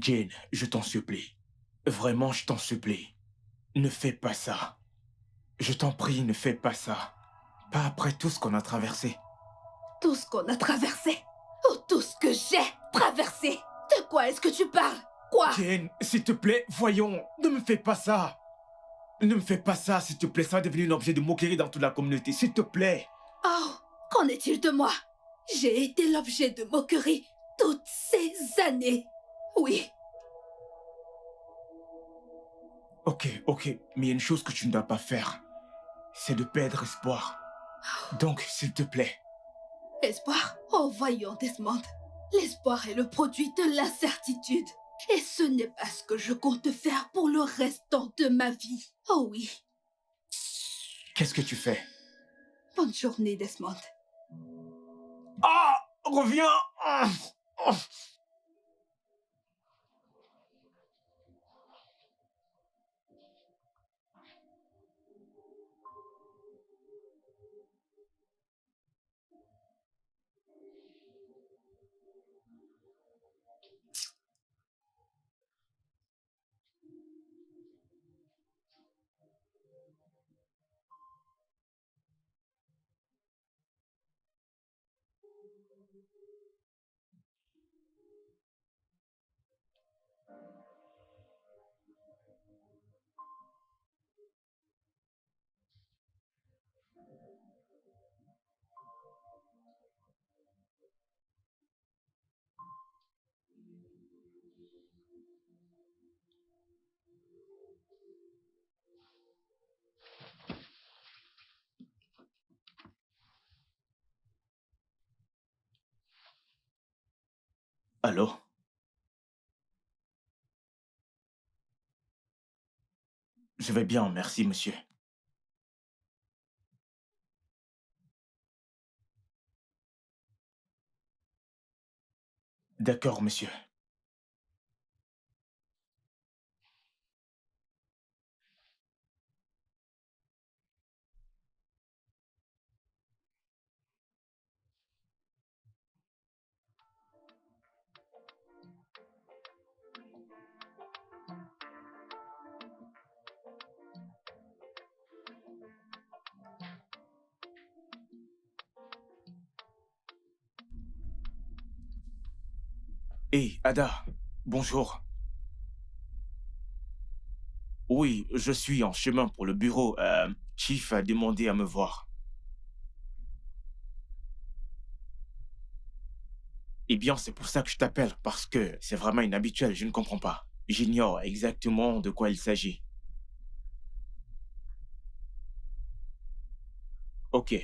Jane, je t'en supplie. Vraiment, je t'en supplie. Ne fais pas ça. Je t'en prie, ne fais pas ça. Pas après tout ce qu'on a traversé. Tout ce qu'on a traversé. Oh, tout ce que j'ai traversé. De quoi est-ce que tu parles? Quoi? Jane, s'il te plaît, voyons, ne me fais pas ça. Ne me fais pas ça, s'il te plaît, ça va devenir un objet de moquerie dans toute la communauté, s'il te plaît. Oh, qu'en est-il de moi? J'ai été l'objet de moquerie toutes ces années. Oui, Ok, mais il y a une chose que tu ne dois pas faire. C'est de perdre espoir. Donc, s'il te plaît. espoir. Oh, voyons, Desmond. L'espoir est le produit de l'incertitude. Et ce n'est pas ce que je compte faire pour le restant de ma vie. Oh oui. Qu'est-ce que tu fais? Bonne journée, Desmond. Ah! Reviens! Allô? Je vais bien, merci, monsieur. D'accord, monsieur. Hé, Ada, bonjour. Oui, je suis en chemin pour le bureau. Chief a demandé à me voir. Eh bien, c'est pour ça que je t'appelle, parce que c'est vraiment inhabituel, je ne comprends pas. J'ignore exactement de quoi il s'agit. Ok,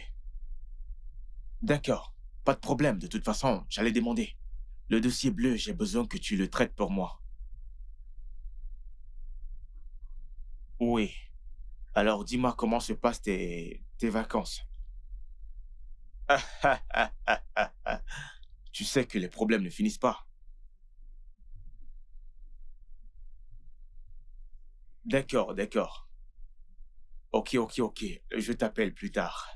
d'accord, pas de problème, de toute façon, j'allais demander. Le dossier bleu, j'ai besoin que tu le traites pour moi. Oui, alors dis-moi comment se passent tes vacances. Tu sais que les problèmes ne finissent pas. D'accord. Ok, je t'appelle plus tard.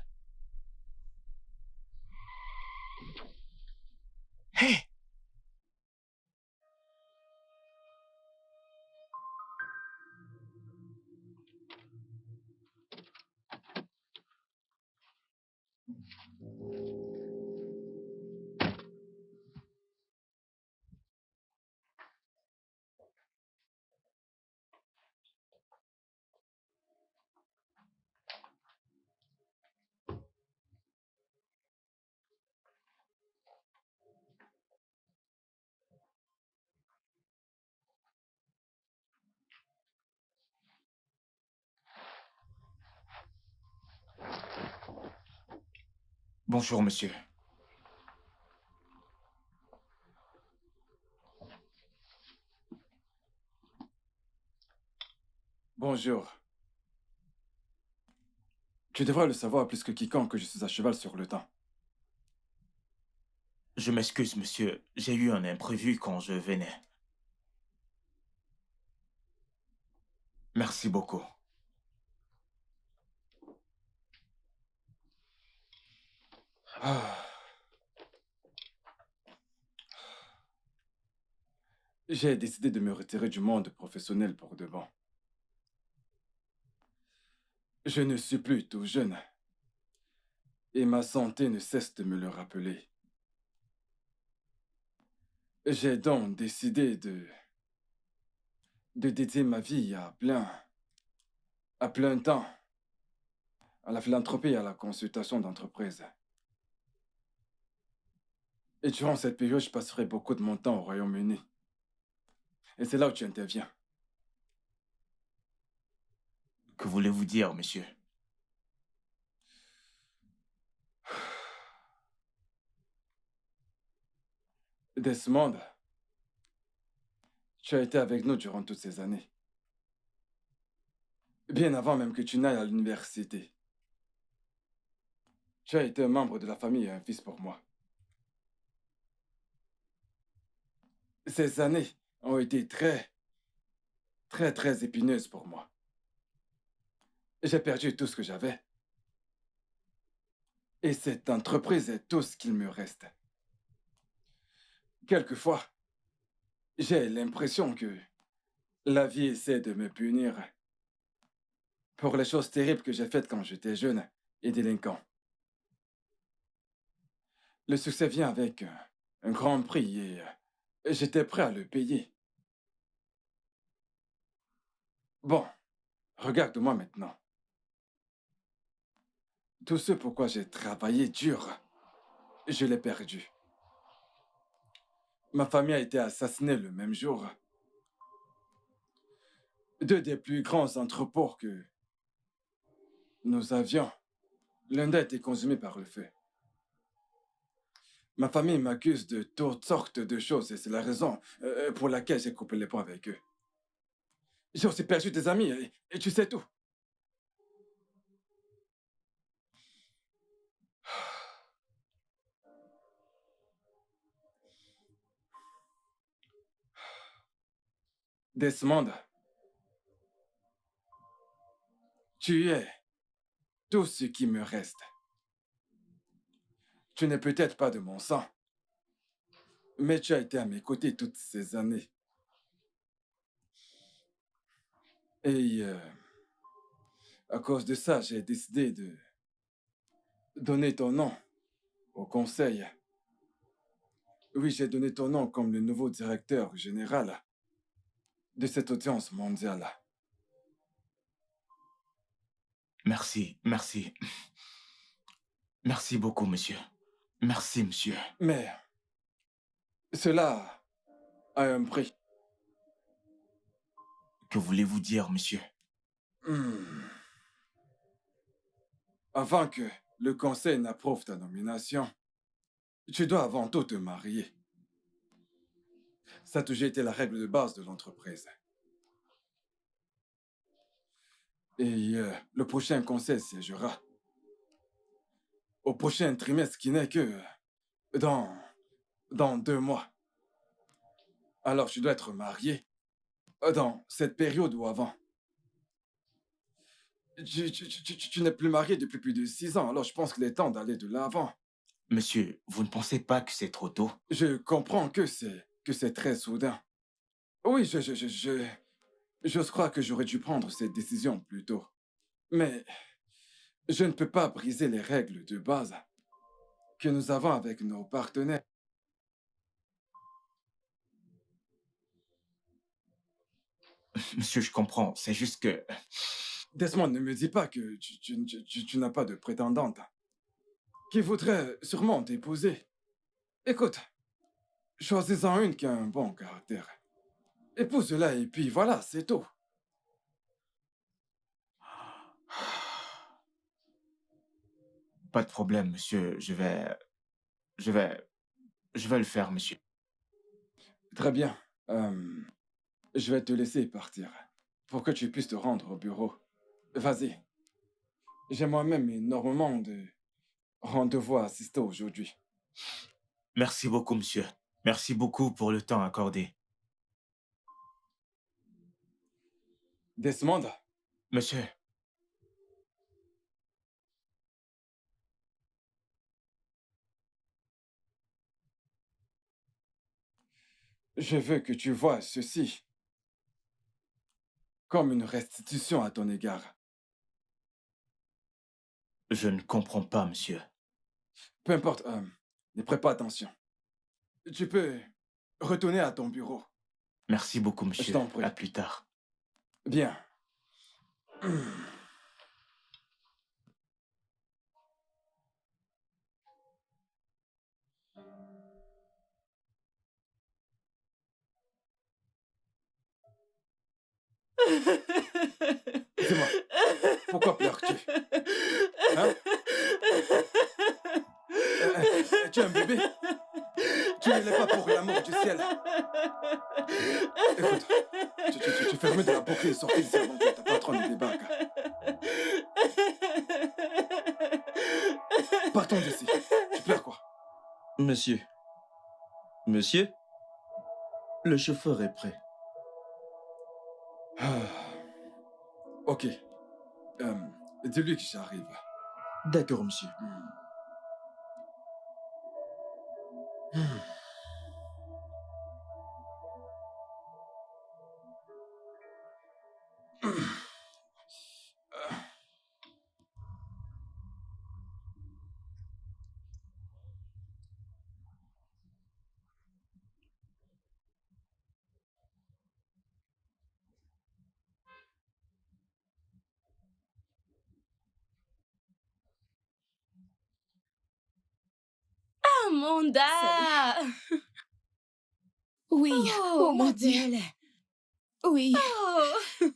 Hé! Bonjour, monsieur. Bonjour. Tu devrais le savoir plus que quiconque que je suis à cheval sur le temps. Je m'excuse, monsieur. J'ai eu un imprévu quand je venais. Merci beaucoup. Ah. J'ai décidé de me retirer du monde professionnel pour de bon. Je ne suis plus tout jeune et ma santé ne cesse de me le rappeler. J'ai donc décidé de dédier ma vie à plein temps, à la philanthropie et à la consultation d'entreprises. Et durant cette période, je passerai beaucoup de mon temps au Royaume-Uni. Et c'est là où tu interviens. Que voulez-vous dire, monsieur? Desmond, tu as été avec nous durant toutes ces années. Bien avant même que tu n'ailles à l'université. Tu as été un membre de la famille et un fils pour moi. Ces années ont été très épineuses pour moi. J'ai perdu tout ce que j'avais. Et cette entreprise est tout ce qu'il me reste. Quelquefois, j'ai l'impression que la vie essaie de me punir pour les choses terribles que j'ai faites quand j'étais jeune et délinquant. Le succès vient avec un grand prix et j'étais prêt à le payer. Bon, regarde-moi maintenant. Tout ce pourquoi j'ai travaillé dur, je l'ai perdu. Ma famille a été assassinée le même jour. Deux des plus grands entrepôts que nous avions, l'un d'eux a été consumé par le feu. Ma famille m'accuse de toutes sortes de choses et c'est la raison pour laquelle j'ai coupé les ponts avec eux. J'ai aussi perdu des amis et tu sais tout. Desmond, tu es tout ce qui me reste. Tu n'es peut-être pas de mon sang, mais tu as été à mes côtés toutes ces années. Et à cause de ça, j'ai décidé de donner ton nom au conseil. Oui, j'ai donné ton nom comme le nouveau directeur général de cette audience mondiale. Merci, merci. Merci beaucoup, monsieur. Merci, monsieur. Mais cela a un prix. Que voulez-vous dire, monsieur? Hmm. Avant que le conseil n'approuve ta nomination, tu dois avant tout te marier. Ça a toujours été la règle de base de l'entreprise. Et le prochain conseil siégera au prochain trimestre qui n'est que dans, dans 2 mois. Alors tu dois être marié dans cette période ou avant. Tu n'es plus marié depuis plus de 6 ans, alors je pense qu'il est temps d'aller de l'avant. Monsieur, vous ne pensez pas que c'est trop tôt? Je comprends que c'est très soudain. Oui, j'ose croire que j'aurais dû prendre cette décision plus tôt. Mais je ne peux pas briser les règles de base que nous avons avec nos partenaires. Monsieur, je comprends. C'est juste que... Desmond, ne me dis pas que tu n'as pas de prétendante qui voudrait sûrement t'épouser. Écoute, choisis-en une qui a un bon caractère. Épouse-la et puis voilà, c'est tout. Pas de problème, monsieur. Je vais... Je vais le faire, monsieur. Très bien. Je vais te laisser partir pour que tu puisses te rendre au bureau. Vas-y. J'ai moi-même énormément de rendez-vous à assister aujourd'hui. Merci beaucoup, monsieur. Merci beaucoup pour le temps accordé. Desmond, Monsieur, Je veux que tu vois ceci comme une restitution à ton égard. Je ne comprends pas, monsieur. Peu importe, ne prête pas attention. Tu peux retourner à ton bureau. Merci beaucoup, Je monsieur. t'en prie. À plus tard. Bien. Dis-moi, pourquoi pleures-tu? Hein? Tu es un bébé? Tu ne l'es pas pour l'amour du ciel. Écoute, tu fais remettre de la boucle et sortir d'ici avant que ta patronne ne débarque. Partons d'ici. Tu pleures quoi? Monsieur. Monsieur, le chauffeur est prêt. Ah. Ok. Dis-lui que j'arrive. D'accord, monsieur. Amanda! Oui, Oh, oh mon ma Dieu. belle. Oui, Oh.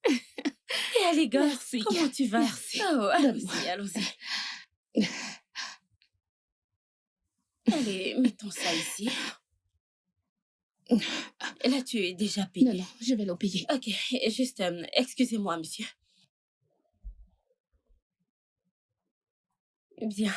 Et allez, gosse, Merci. comment tu vas? Merci. Oh, Donne-moi. allons-y. Allez, mettons ça ici. Là, tu es déjà payé. Non, non, je vais l'oublier. Ok, juste, excusez-moi, monsieur. Bien.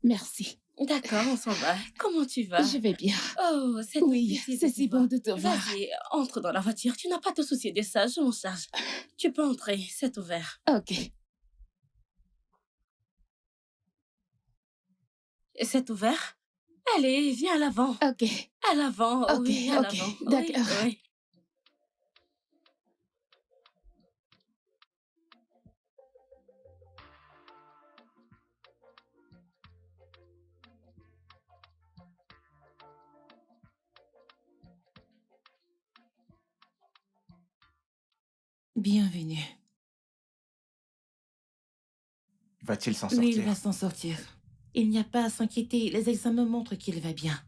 Merci. D'accord, on s'en va. Comment tu vas? Je vais bien. Oh, c'est Oui, c'est si bon de te voir. Vas-y, entre dans la voiture. Tu n'as pas à te soucier de ça, je m'en charge. Tu peux entrer, c'est ouvert. Ok. C'est ouvert? Allez, viens à l'avant. Ok. À l'avant, Ok, oui, à ok, l'avant. d'accord. Oui, oui. Bienvenue. Va-t-il s'en Oui, il sortir? va s'en sortir. Il n'y a pas à s'inquiéter, les examens montrent qu'il va bien.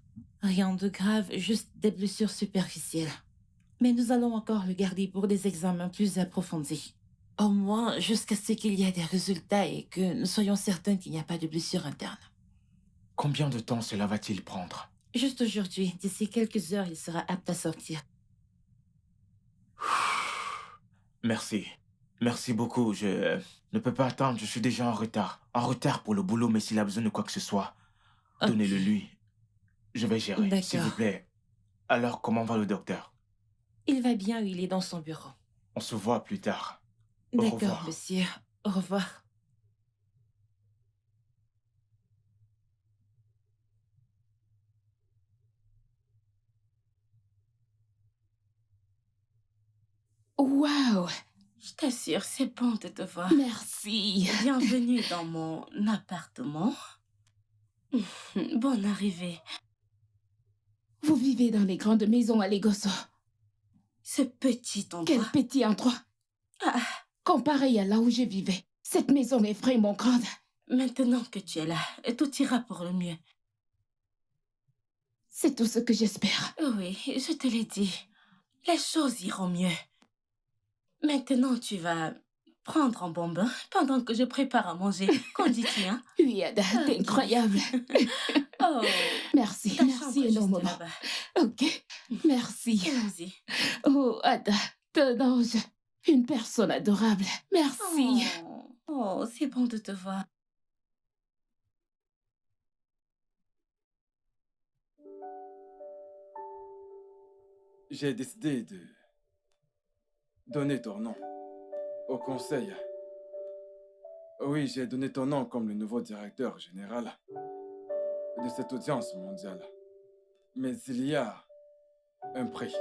Rien de grave, juste des blessures superficielles. Mais nous allons encore le garder pour des examens plus approfondis. Au moins jusqu'à ce qu'il y ait des résultats et que nous soyons certains qu'il n'y a pas de blessure interne. Combien de temps cela va-t-il prendre? Juste aujourd'hui, d'ici quelques heures, il sera apte à sortir. Merci. Merci beaucoup. Je ne peux pas attendre. Je suis déjà en retard. En retard pour le boulot, mais s'il a besoin de quoi que ce soit, Ok. donnez-le lui. Je vais gérer, D'accord. s'il vous plaît. Alors, comment va le docteur? Il va bien, il est dans son bureau. On se voit plus tard. Au D'accord, revoir. monsieur. Au revoir. Waouh, Je t'assure, c'est bon de te voir. merci. Bienvenue dans mon appartement. Bonne arrivée. Vous vivez dans les grandes maisons à Legoso. Ce petit endroit. Quel petit endroit. Ah, Comparé à là où je vivais, cette maison est vraiment grande. maintenant que tu es là, tout ira pour le mieux. C'est tout ce que j'espère. Oui, je te l'ai dit. Les choses iront mieux. Maintenant, tu vas prendre un bon bain pendant que je prépare à manger. Qu'en dis-tu, hein? Oui, Ada, t'es Ok. incroyable. Oh, Merci, ta chambre merci est juste énormément. là-bas. Ok, merci. Allons-y. Oh, Ada, ton ange, une personne adorable. Merci. Oh, c'est bon de te voir. J'ai décidé de donner ton nom au conseil Oui, j'ai donné ton nom comme le nouveau directeur général de cette audience mondiale. Mais il y a un prix.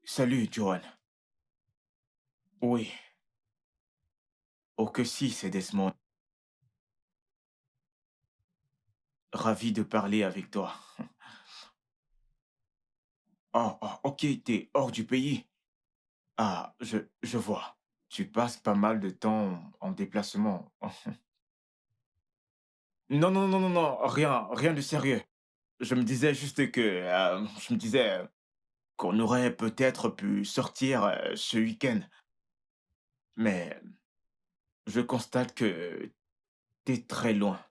Salut, Johan. Oui. Oh que si, c'est Desmond. Ravi de parler avec toi. Ok, t'es hors du pays. Ah, je vois. Tu passes pas mal de temps en déplacement. Non, non, non, non, non, rien de sérieux. Je me disais juste que, je me disais qu'on aurait peut-être pu sortir ce week-end. Mais je constate que t'es très loin.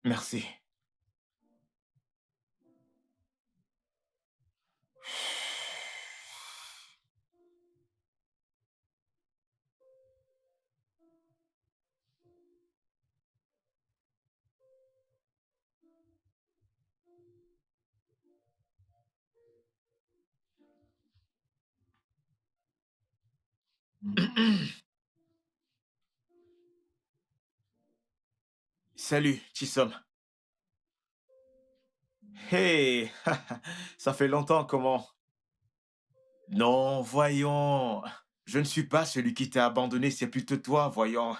Merci. Salut, Chisom. Hey, ça fait longtemps, comment? Non, voyons. Je ne suis pas celui qui t'a abandonné, c'est plutôt toi, voyons.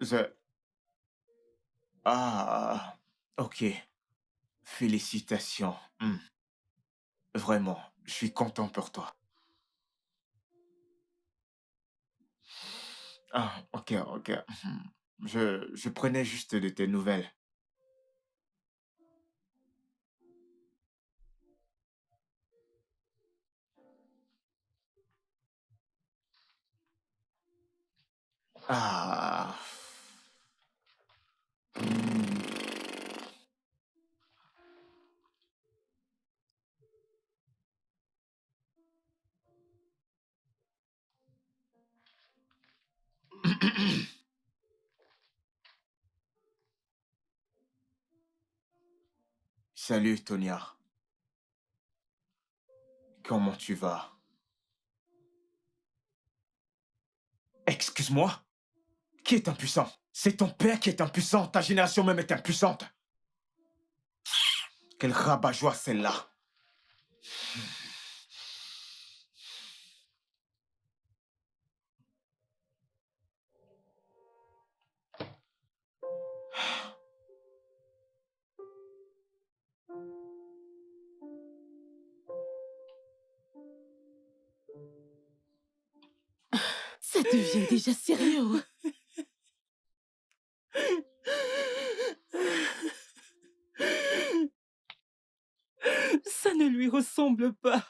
Je... Ah, ok. Félicitations. Vraiment, je suis content pour toi. Ah, ok, ok. Je prenais juste de tes nouvelles. Ah. Salut, Tonia. Comment tu vas? Excuse-moi? Qui est impuissant? C'est ton père qui est impuissant. Ta génération même est impuissante. Quelle rabat-joie celle-là. Ça devient déjà sérieux. Ça ne lui ressemble pas.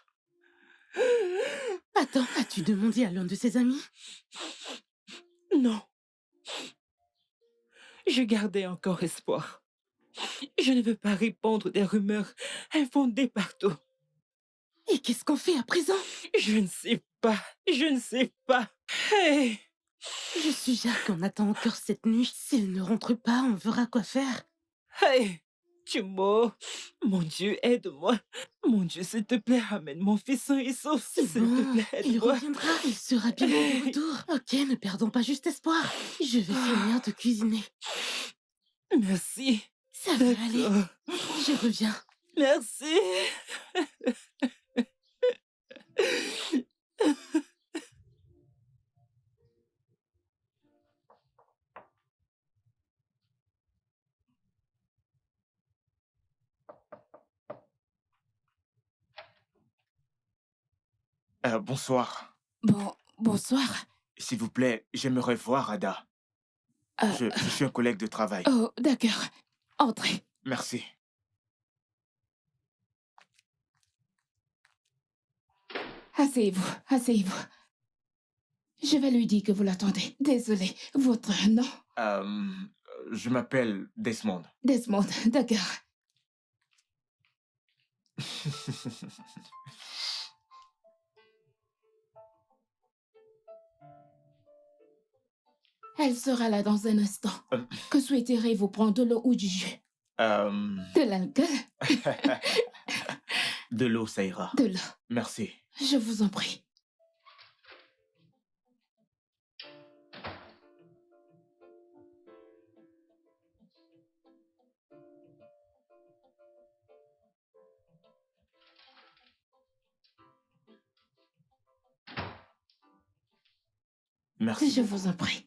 Attends, as-tu demandé à l'un de ses amis? Non. Je gardais encore espoir. Je ne veux pas répandre des rumeurs infondées partout. Et qu'est-ce qu'on fait à présent? Je ne sais pas. Je ne sais pas. Hey! Je suggère qu'on attend encore cette nuit. S'il ne rentre pas, on verra quoi faire. Hey! Chumo! Mon Dieu, aide-moi. Mon Dieu, s'il te plaît, ramène mon fils sain et sauf. C'est S'il te bon, plaît, il aide-moi. reviendra, il sera bientôt de retour. Ok, ne perdons pas juste espoir. Je vais finir de cuisiner. Merci. Ça va aller, D'accord. je reviens. Merci. Bonsoir. Bonsoir. S'il vous plaît, j'aimerais voir Ada. Je suis un collègue de travail. Oh, d'accord. Entrez. Merci. Asseyez-vous, asseyez-vous. Je vais lui dire que vous l'attendez. Désolée, votre nom? Je m'appelle Desmond. Desmond, d'accord. Elle sera là dans un instant. Euh, Que souhaiterez-vous prendre de l'eau ou du jus? euh, De l'alcool? de l'eau, ça ira. De l'eau. Merci. Je vous en prie. Merci Je beaucoup. vous en prie.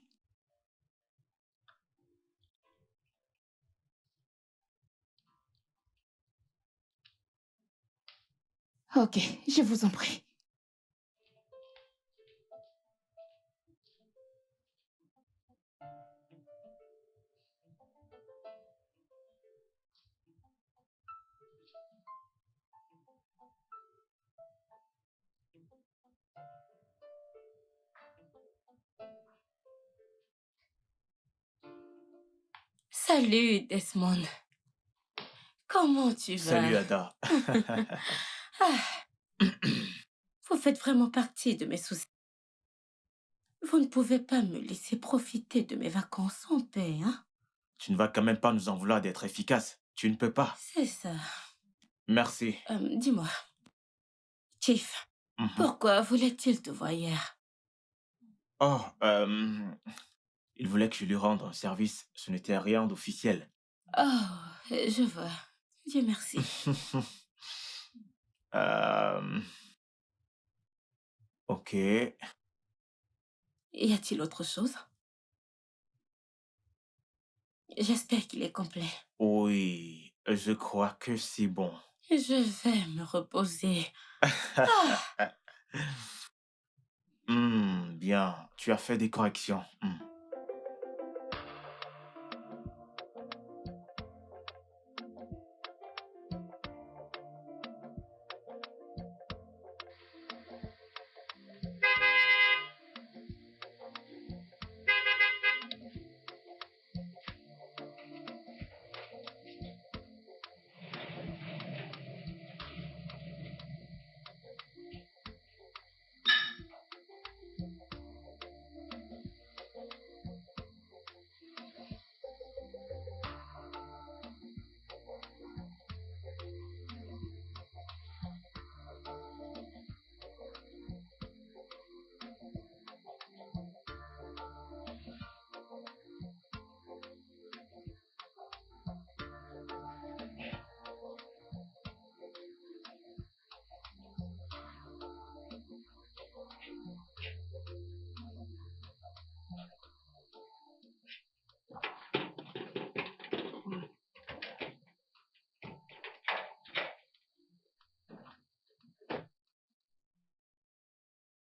Ok, je vous en prie. Salut, Desmond. Comment tu vas? Salut, Ada. Ah, vous faites vraiment partie de mes soucis. Vous ne pouvez pas me laisser profiter de mes vacances en paix, hein? Tu ne vas quand même pas nous en vouloir d'être efficace. Tu ne peux pas. C'est ça. Merci. Dis-moi, Chief, Mhm. pourquoi voulait-il te voir hier? Oh, il voulait que je lui rende un service. Ce n'était rien d'officiel. Oh, je vois. Dieu merci. Ok. Y a-t-il autre chose? J'espère qu'il est complet. Oui, je crois que c'est bon. Je vais me reposer. Bien, tu as fait des corrections.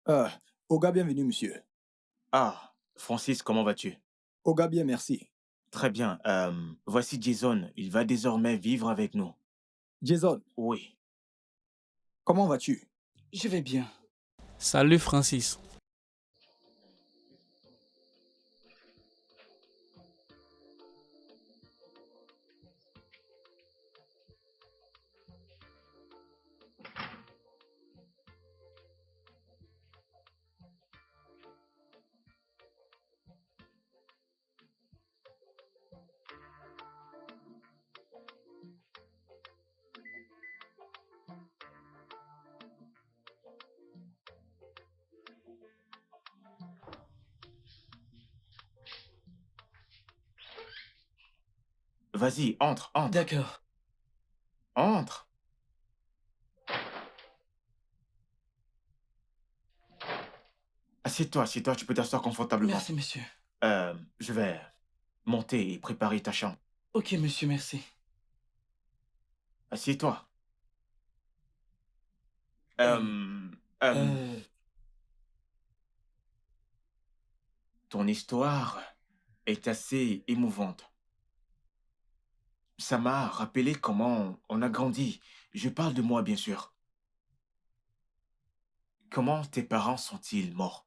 Ah, Oga, bienvenue, monsieur. Ah, Francis, comment vas-tu? Oga, bien, merci. Très bien. Voici Jason. Il va désormais vivre avec nous. Jason, Oui. comment vas-tu? Je vais bien. Salut Francis. Vas-y, entre, entre, D'accord. entre. Assieds-toi, tu peux t'asseoir confortablement. Merci, monsieur. Je vais monter et préparer ta chambre. Ok, monsieur, merci. Assieds-toi. Euh, euh, Ton histoire est assez émouvante. Ça m'a rappelé comment on a grandi. Je parle de moi, bien sûr. Comment tes parents sont-ils morts?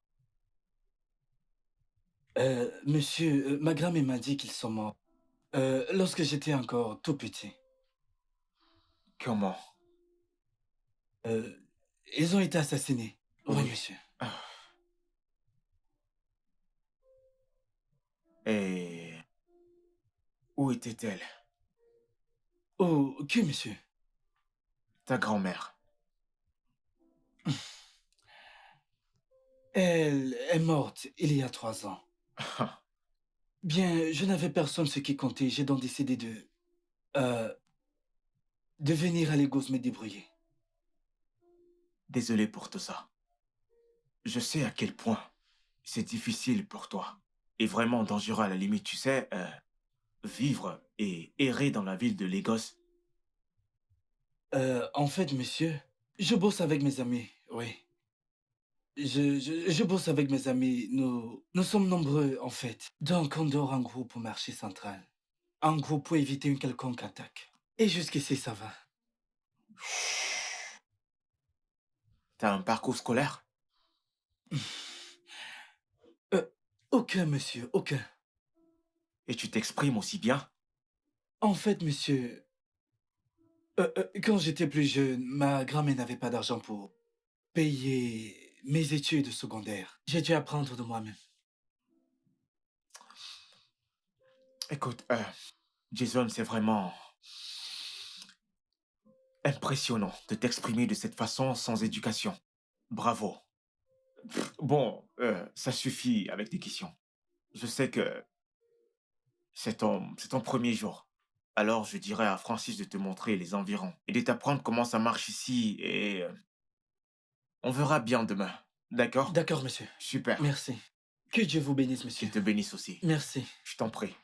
monsieur, ma grand-mère m'a dit qu'ils sont morts. Lorsque j'étais encore tout petit. Comment? Euh, Ils ont été assassinés. Oui, Oui. monsieur. Ah. Et où était-elle? Oh, qui, monsieur? Ta grand-mère. Elle est morte il y a 3 ans. Bien, je n'avais personne ce qui comptait. J'ai donc décidé euh, de venir à Lagos me débrouiller. Désolé pour tout ça. Je sais à quel point c'est difficile pour toi. Et vraiment dangereux à la limite, tu sais, vivre et errer dans la ville de Lagos. En fait, monsieur, je bosse avec mes amis, oui. Je bosse avec mes amis. Nous sommes nombreux, en fait. Donc, on dort en groupe au marché central. En groupe pour éviter une quelconque attaque. Et jusqu'ici, ça va. T'as un parcours scolaire? Aucun, monsieur, aucun. Et tu t'exprimes aussi bien? En fait, monsieur, quand j'étais plus jeune, ma grand-mère n'avait pas d'argent pour payer mes études secondaires. J'ai dû apprendre de moi-même. Écoute, Jason, c'est vraiment impressionnant de t'exprimer de cette façon sans éducation. Bravo. Bon, ça suffit avec tes questions. Je sais que c'est ton premier jour. Alors, je dirais à Francis de te montrer les environs et de t'apprendre comment ça marche ici et on verra bien demain. D'accord? D'accord, monsieur. Super. Merci. Que Dieu vous bénisse, monsieur. Qu'il te bénisse aussi. Merci. Je t'en prie.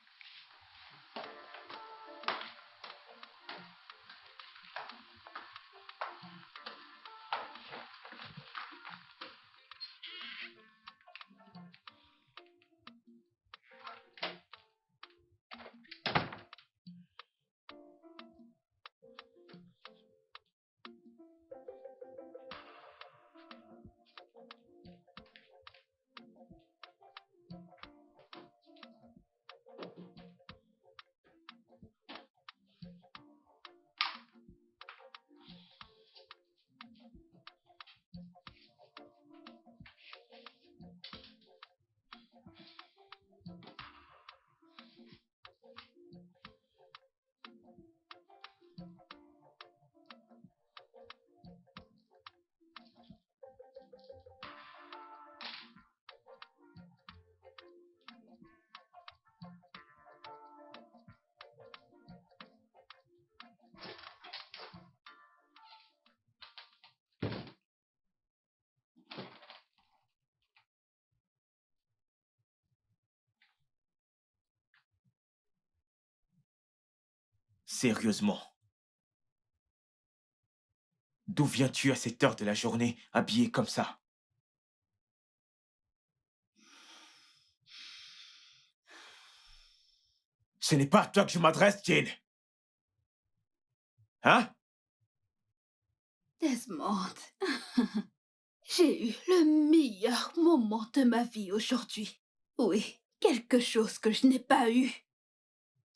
Sérieusement. D'où viens-tu à cette heure de la journée, habillé comme ça? Ce n'est pas à toi que je m'adresse, Jane. Hein? Desmond, j'ai eu le meilleur moment de ma vie aujourd'hui. Oui, quelque chose que je n'ai pas eu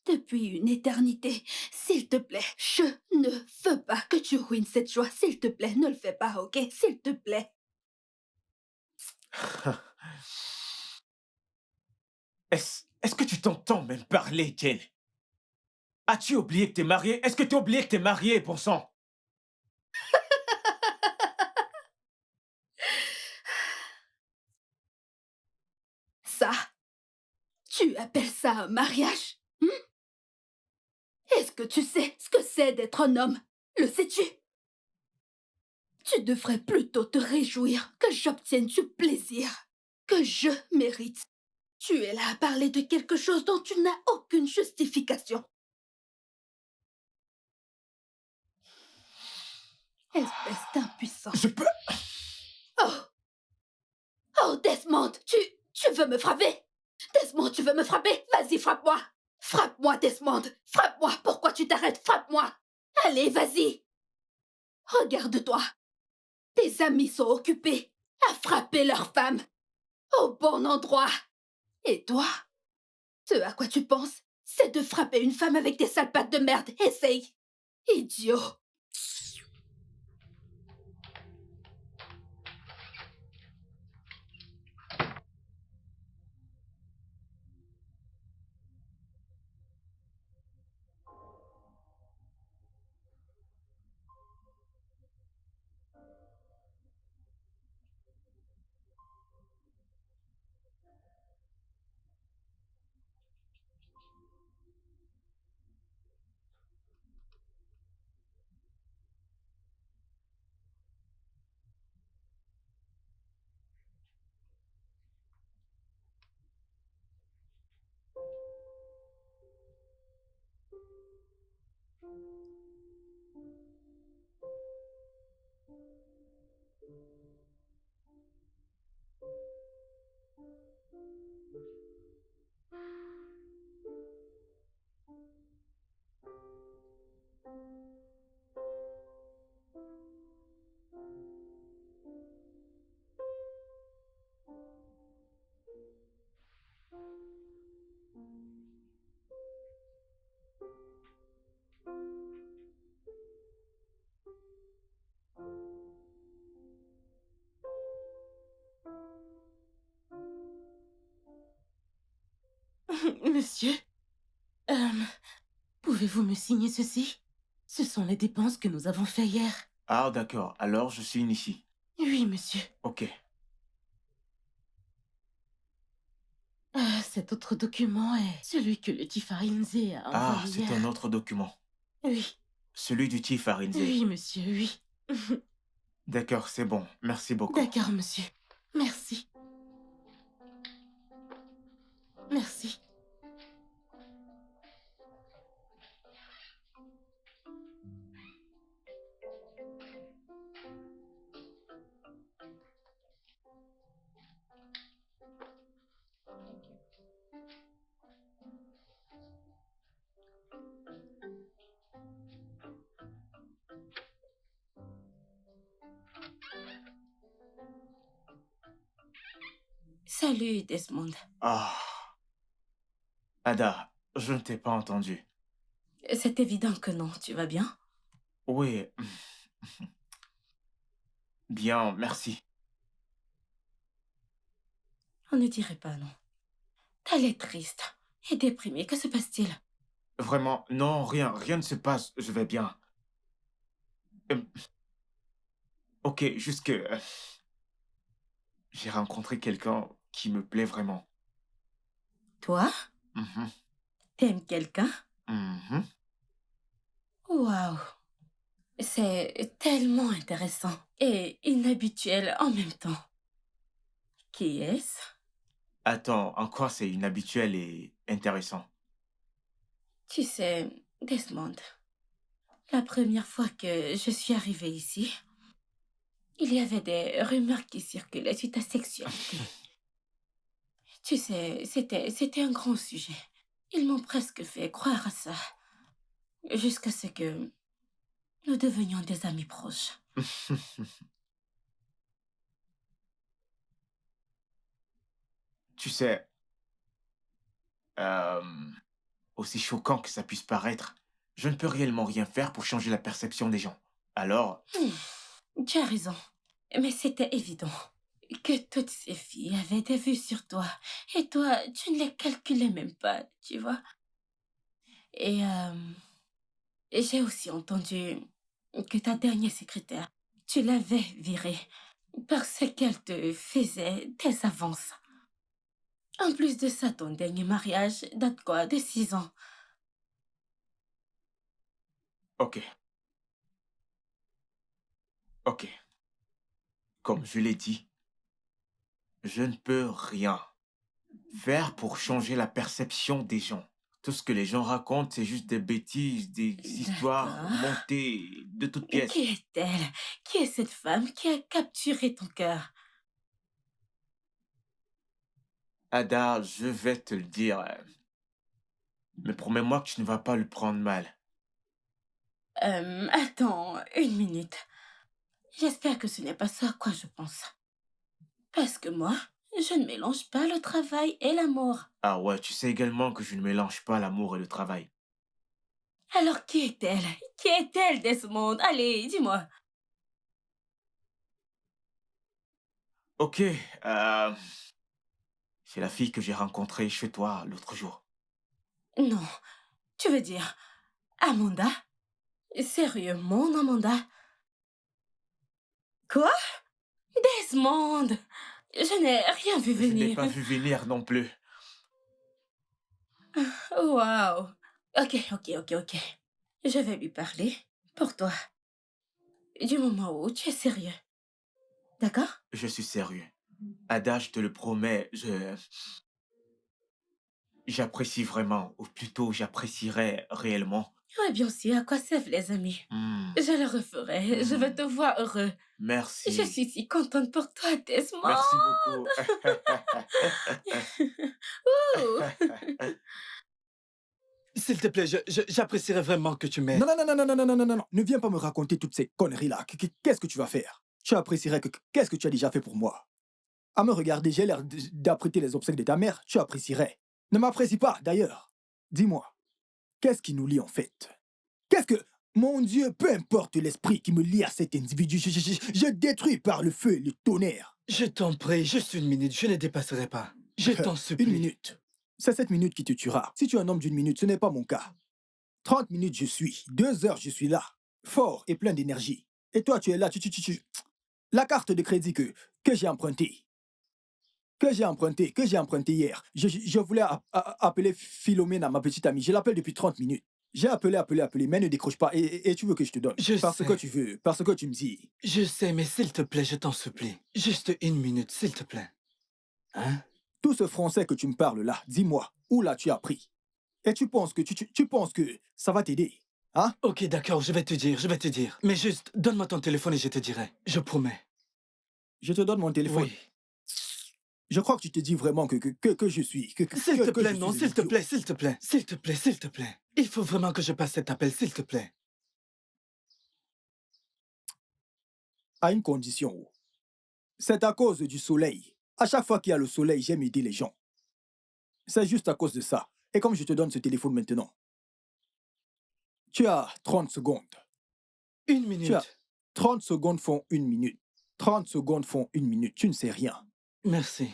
depuis une éternité. S'il te plaît, je ne veux pas que tu ruines cette joie. S'il te plaît, ne le fais pas, ok? S'il te plaît. Est-ce que tu t'entends même parler, Jane? As-tu oublié que t'es marié? Est-ce que tu as oublié que t'es marié, bon sang? Ça, tu appelles ça un mariage? Est-ce que tu sais ce que c'est d'être un homme? Le sais-tu? Tu devrais plutôt te réjouir que j'obtienne du plaisir que je mérite. Tu es là à parler de quelque chose dont tu n'as aucune justification. Espèce d'impuissant. Je peux... Oh! Oh, Desmond, tu veux me frapper? Desmond, tu veux me frapper? Vas-y, frappe-moi! Frappe-moi, Desmond! Frappe-moi! Pourquoi tu t'arrêtes? Frappe-moi! Allez, vas-y! Regarde-toi! Tes amis sont occupés à frapper leurs femmes au bon endroit. Et toi, ce à quoi tu penses, c'est de frapper une femme avec tes sales pattes de merde. Essaye! Idiot! Monsieur, euh, pouvez-vous me signer ceci? Ce sont les dépenses que nous avons fait hier. Ah, d'accord. Alors, je signe ici. Oui, monsieur. Ok. Cet autre document est celui que le Tifarinze a Ah, envoyé c'est hier. un autre document. Oui, Celui du Chief Arinze. oui, monsieur, oui. D'accord, c'est bon. Merci beaucoup. D'accord, monsieur. Merci. Merci. Salut, Desmond. Ah, Ada, je ne t'ai pas entendu. C'est évident que non, tu vas bien? Oui. Bien, merci. On ne dirait pas non. T'as l'air triste et déprimé. Que se passe-t-il? Vraiment, non, rien, rien ne se passe. Je vais bien. Euh, ok, juste que j'ai rencontré quelqu'un qui me plaît vraiment. Toi? Mhm, T'aimes quelqu'un? mhm. Waouh! C'est tellement intéressant et inhabituel en même temps. Qui est-ce? Attends, en quoi c'est inhabituel et intéressant? Tu sais, Desmond, la première fois que je suis arrivée ici, il y avait des rumeurs qui circulaient sur ta sexualité. Tu sais, c'était un grand sujet. Ils m'ont presque fait croire à ça, jusqu'à ce que nous devenions des amis proches. Tu sais, euh, aussi choquant que ça puisse paraître, je ne peux réellement rien faire pour changer la perception des gens. Alors, Tu as raison, mais c'était évident que toutes ces filles avaient des vues sur toi, et toi, tu ne les calculais même pas, tu vois. Et j'ai aussi entendu que ta dernière secrétaire, tu l'avais virée parce qu'elle te faisait des avances. En plus de ça, ton dernier mariage date quoi, de 6 ans. ok, ok. Comme je l'ai dit, je ne peux rien faire pour changer la perception des gens. Tout ce que les gens racontent, c'est juste des bêtises, des histoires D'accord. montées de toutes pièces. Qui est-elle? Qui est cette femme qui a capturé ton cœur? Ada, je vais te le dire, mais promets-moi que tu ne vas pas le prendre mal. Attends, une minute. J'espère que ce n'est pas ça à quoi je pense. Parce que moi, je ne mélange pas le travail et l'amour. Ah ouais, tu sais également que je ne mélange pas l'amour et le travail. Alors qui est-elle? Qui est-elle, Desmond? Allez, dis-moi. Ok, c'est la fille que j'ai rencontrée chez toi l'autre jour. Non, tu veux dire Amanda? Sérieux, mon Amanda? Quoi? Desmond! Je n'ai rien vu Je n'ai venir. pas vu venir non plus. Waouh! Ok. Je vais lui parler pour toi. Du moment où tu es sérieux. D'accord? Je suis sérieux. Ada, je te le promets, j'apprécie vraiment, ou plutôt j'apprécierais réellement Oui, bien sûr, à quoi servent les amis? Hmm, Je le referai. Je veux te voir heureux. Je Merci. suis si contente pour toi, Desmond. Merci beaucoup. Ouh. S'il te plaît, j'apprécierais vraiment que tu m'aides. Non, non, non, non, non, non, non, non, non, non. Ne viens pas me raconter toutes ces conneries-là. Qu'est-ce que tu vas faire? Tu apprécierais que... Qu'est-ce que tu as déjà fait pour moi? À me regarder, j'ai l'air d'apprêter les obsèques de ta mère. Tu apprécierais. Ne m'apprécie pas, d'ailleurs. Dis-moi, qu'est-ce qui nous lie en fait? Qu'est-ce que... Mon Dieu, peu importe l'esprit qui me lie à cet individu, je détruis par le feu et le tonnerre. Je t'en prie, juste une minute, je ne dépasserai pas. Je t'en supplie. Une minute. C'est cette minute qui te tuera. Si tu es un homme d'une minute, ce n'est pas mon cas. 30 minutes, je suis. 2 heures, je suis là. Fort et plein d'énergie. Et toi, tu es là. La carte de crédit que j'ai empruntée. Que j'ai emprunté hier. Je voulais appeler Philomène à ma petite amie. Je l'appelle depuis 30 minutes. J'ai appelé, mais elle ne décroche pas. Et tu veux que je te donne? Je Parce sais. que tu veux. Parce que tu me dis. Je sais, mais s'il te plaît, je t'en supplie. Juste une minute, s'il te plaît. Hein? Tout ce français que tu me parles là, dis-moi, où l'as-tu appris? Et tu penses que tu penses que ça va t'aider? Hein? Ok, d'accord, je vais te dire. Mais juste, donne-moi ton téléphone et je te dirai. Je promets. Je te donne mon téléphone. Oui. Je crois que tu te dis vraiment que je suis. S'il te que plaît, je non, suis un s'il te idiot. plaît, s'il te plaît. S'il te plaît, s'il te plaît. Il faut vraiment que je passe cet appel, s'il te plaît. À une condition. C'est à cause du soleil. À chaque fois qu'il y a le soleil, j'aime aider les gens. C'est juste à cause de ça. Et comme je te donne ce téléphone maintenant, tu as 30 secondes. Une Tu minute. as 30 secondes font une minute. 30 secondes font une minute. Tu ne sais rien. Merci.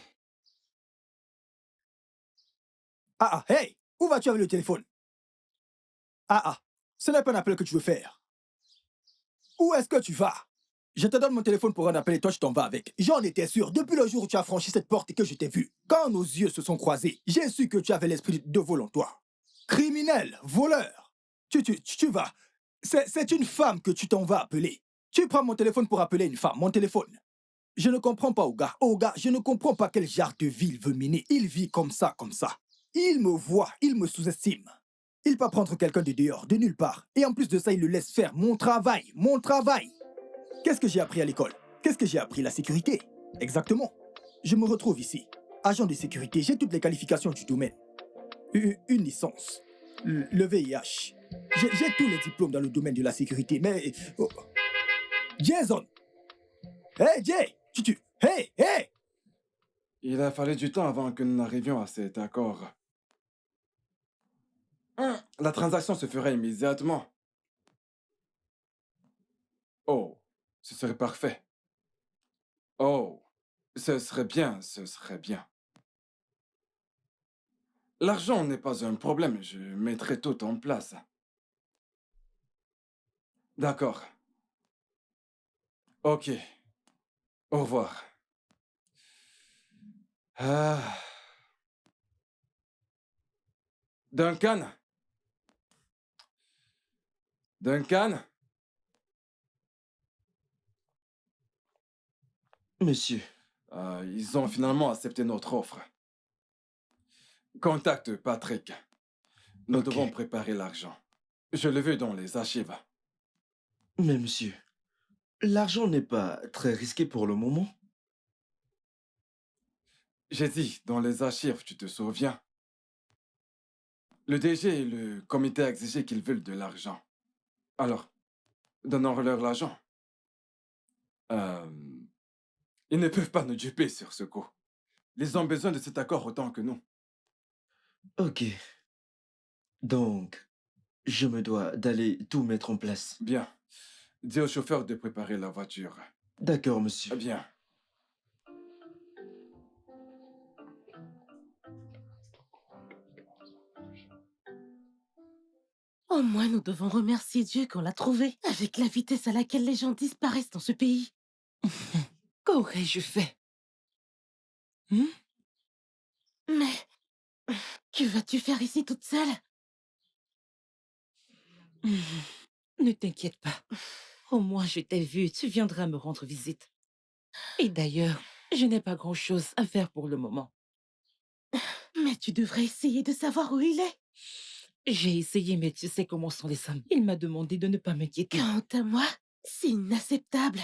Ah, hey! Où vas-tu avec le téléphone? Ah, ce n'est pas un appel que tu veux faire. Où est-ce que tu vas? Je te donne mon téléphone pour un appel et toi tu t'en vas avec. J'en étais sûr, depuis le jour où tu as franchi cette porte et que je t'ai vu. Quand nos yeux se sont croisés, j'ai su que tu avais l'esprit de vol en toi. Criminel, voleur. Tu vas. C'est une femme que tu t'en vas appeler. Tu prends mon téléphone pour appeler une femme, mon téléphone. Je ne comprends pas, Oga. Oga, je ne comprends pas quel genre de vie il veut mener. Il vit comme ça, comme ça. Il me voit, il me sous-estime. Il peut prendre quelqu'un de dehors, de nulle part. Et en plus de ça, il le laisse faire mon travail, mon travail. Qu'est-ce que j'ai appris à l'école? Qu'est-ce que j'ai appris? La sécurité. Exactement. Je me retrouve ici. Agent de sécurité, j'ai toutes les qualifications du domaine. Une licence. Le VIH. J'ai tous les diplômes dans le domaine de la sécurité, mais... oh. Jason! Hey, Jay! Hey, hey! Il a fallu du temps avant que nous n'arrivions à cet accord. La transaction se ferait immédiatement. Oh, ce serait parfait. Oh, ce serait bien, ce serait bien. L'argent n'est pas un problème, je mettrai tout en place. D'accord. Ok. Au revoir. Ah. Duncan? Duncan? Monsieur, Ils ont finalement accepté notre offre. Contacte Patrick. Nous Ok. devons préparer l'argent. Je l'ai vu dans les archives. mais monsieur, l'argent n'est pas très risqué pour le moment. J'ai dit dans les archives, tu te souviens? Le DG et le comité a exigé qu'ils veulent de l'argent. Alors, donnons-leur l'argent. Ils ne peuvent pas nous duper sur ce coup. Ils ont besoin de cet accord autant que nous. Ok. Donc, je me dois d'aller tout mettre en place. Bien. Dis au chauffeur de préparer la voiture. D'accord, monsieur. Bien. Au moins, nous devons remercier Dieu qu'on l'a trouvé. Avec la vitesse à laquelle les gens disparaissent dans ce pays. Qu'aurais-je fait? Mais que vas-tu faire ici toute seule? Ne t'inquiète pas. Au moins, je t'ai vu. Tu viendras me rendre visite. Et d'ailleurs, je n'ai pas grand-chose à faire pour le moment. Mais tu devrais essayer de savoir où il est. J'ai essayé, mais tu sais comment sont les femmes. Il m'a demandé de ne pas m'inquiéter. Quant à moi, c'est inacceptable.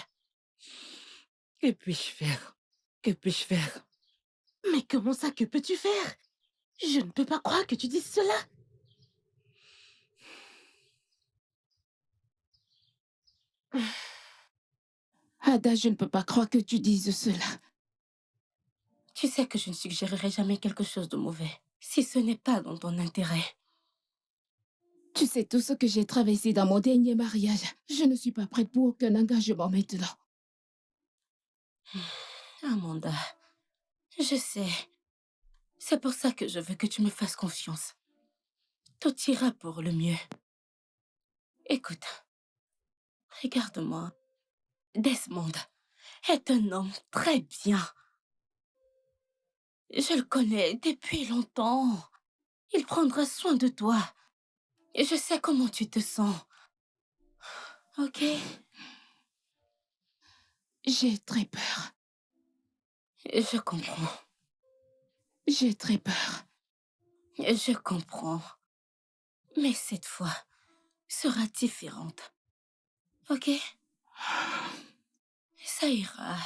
Que puis-je faire? Que puis-je faire? Mais comment ça, que peux-tu faire? Je ne peux pas croire que tu dises cela. Ada, je ne peux pas croire que tu dises cela. Tu sais que je ne suggérerai jamais quelque chose de mauvais, si ce n'est pas dans ton intérêt. Tu sais tout ce que j'ai traversé dans mon dernier mariage. Je ne suis pas prête pour aucun engagement maintenant. Amanda, je sais. C'est pour ça que je veux que tu me fasses confiance. Tout ira pour le mieux. Écoute, regarde-moi. Desmond est un homme très bien. Je le connais depuis longtemps. Il prendra soin de toi. Et je sais comment tu te sens. Ok? J'ai très peur. Je comprends. J'ai très peur. Je comprends. Mais cette fois sera différente. Ok? Ça ira.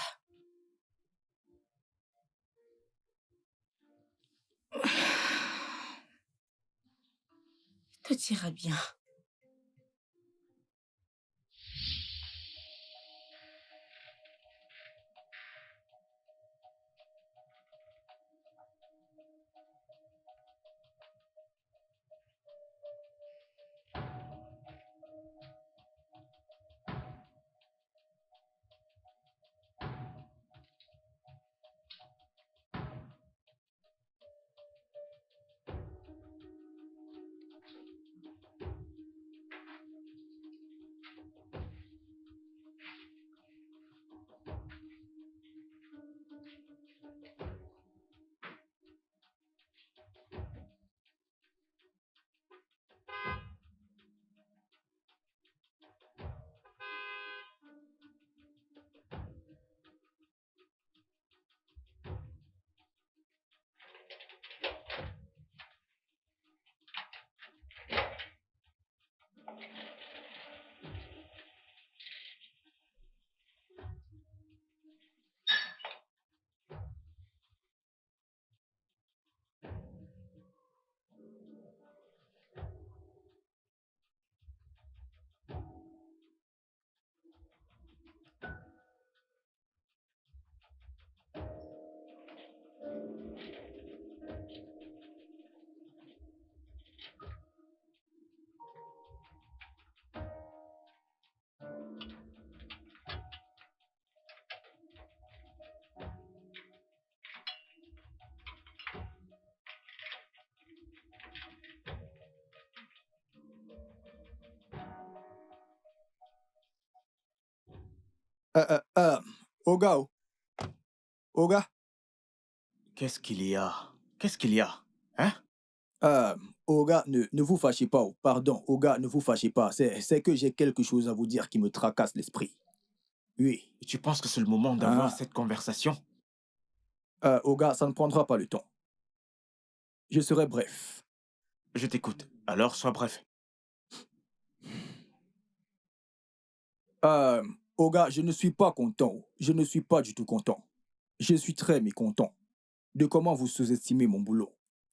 Tout ira bien. Oga, Oga, Qu'est-ce qu'il y a? Qu'est-ce qu'il y a? Hein? Oga, ne vous fâchez pas. Pardon, Oga, ne vous fâchez pas. C'est que j'ai quelque chose à vous dire qui me tracasse l'esprit. Oui. Et tu penses que c'est le moment d'avoir Ah. cette conversation? Oga, ça ne prendra pas le temps. Je serai bref. Je t'écoute. Alors, sois bref. Oga, je ne suis pas content. Je ne suis pas du tout content. Je suis très mécontent de comment vous sous-estimez mon boulot.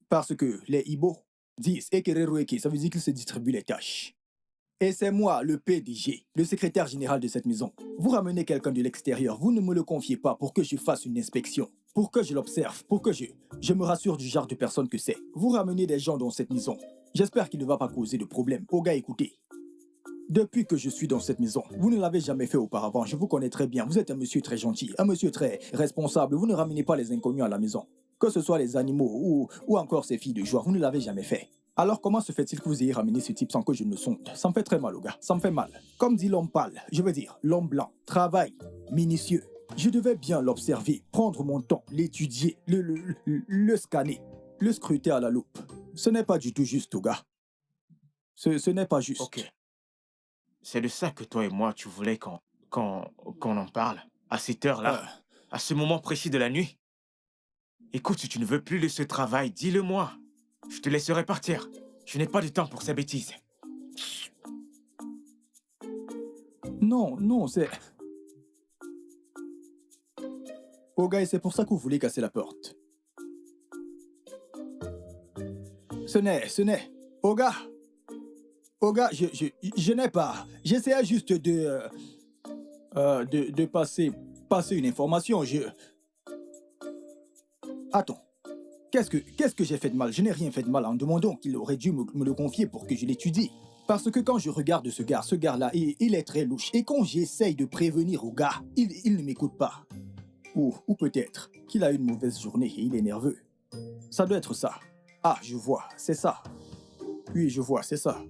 Parce que les Ibo disent Ekereroeke, ça veut dire qu'ils se distribuent les tâches. Et c'est moi, le PDG, le secrétaire général de cette maison. Vous ramenez quelqu'un de l'extérieur, vous ne me le confiez pas pour que je fasse une inspection, pour que je l'observe, pour que je me rassure du genre de personne que c'est. Vous ramenez des gens dans cette maison. J'espère qu'il ne va pas causer de problème. Oga, écoutez. Depuis que je suis dans cette maison, vous ne l'avez jamais fait auparavant, je vous connais très bien. Vous êtes un monsieur très gentil, un monsieur très responsable. Vous ne ramenez pas les inconnus à la maison. Que ce soit les animaux ou encore ces filles de joie, vous ne l'avez jamais fait. Alors comment se fait-il que vous ayez ramené ce type sans que je ne le sonde? Ça me fait très mal, Oga, ça me fait mal. Comme dit l'homme pâle, je veux dire l'homme blanc, travail, minutieux. Je devais bien l'observer, prendre mon temps, l'étudier, le scanner, le scruter à la loupe. Ce n'est pas du tout juste, Oga. Ce n'est pas juste. Ok. C'est de ça que toi et moi, tu voulais qu'on en parle. À cette heure-là, à ce moment précis de la nuit. Écoute, si tu ne veux plus de ce travail, dis-le-moi. Je te laisserai partir. Je n'ai pas de temps pour ces bêtises. Non, non, c'est... Oga, et c'est pour ça que vous voulez casser la porte. Ce n'est... Oga, Oga, je n'ai pas... J'essayais juste de passer une information. Attends. Qu'est-ce que j'ai fait de mal? Je n'ai rien fait de mal en demandant qu'il aurait dû me le confier pour que je l'étudie. Parce que quand je regarde ce gars-là, il est très louche. Et quand j'essaye de prévenir au gars, il ne m'écoute pas. Ou peut-être qu'il a une mauvaise journée et il est nerveux. Ça doit être ça. Ah, je vois, c'est ça. Oui, je vois, c'est ça.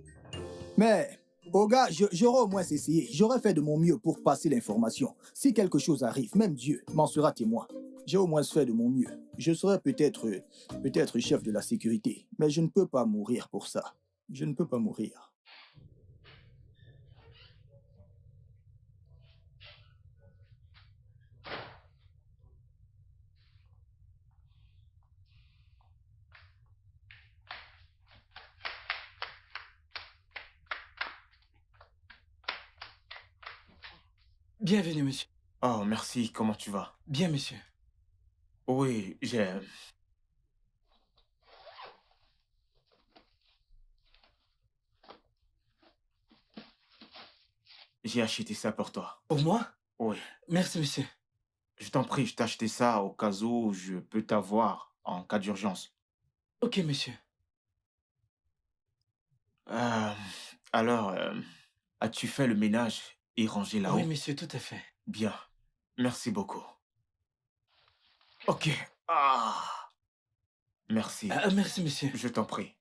Mais, au gars, j'aurais au moins essayé. J'aurais fait de mon mieux pour passer l'information. Si quelque chose arrive, même Dieu m'en sera témoin. J'ai au moins fait de mon mieux. Je serais peut-être chef de la sécurité, mais je ne peux pas mourir pour ça. Je ne peux pas mourir. Bienvenue, monsieur. Oh, merci. Comment tu vas? Bien, monsieur. Oui, j'ai acheté ça pour toi. Pour moi? Oui. Merci, monsieur. Je t'en prie, je t'ai acheté ça au cas où je peux t'avoir en cas d'urgence. Ok, monsieur. Euh, alors, as-tu fait le ménage et rangé là-haut? Oui, monsieur, tout à fait. Bien. Merci beaucoup. Ok. Ah. Merci. Merci, monsieur. Je t'en prie.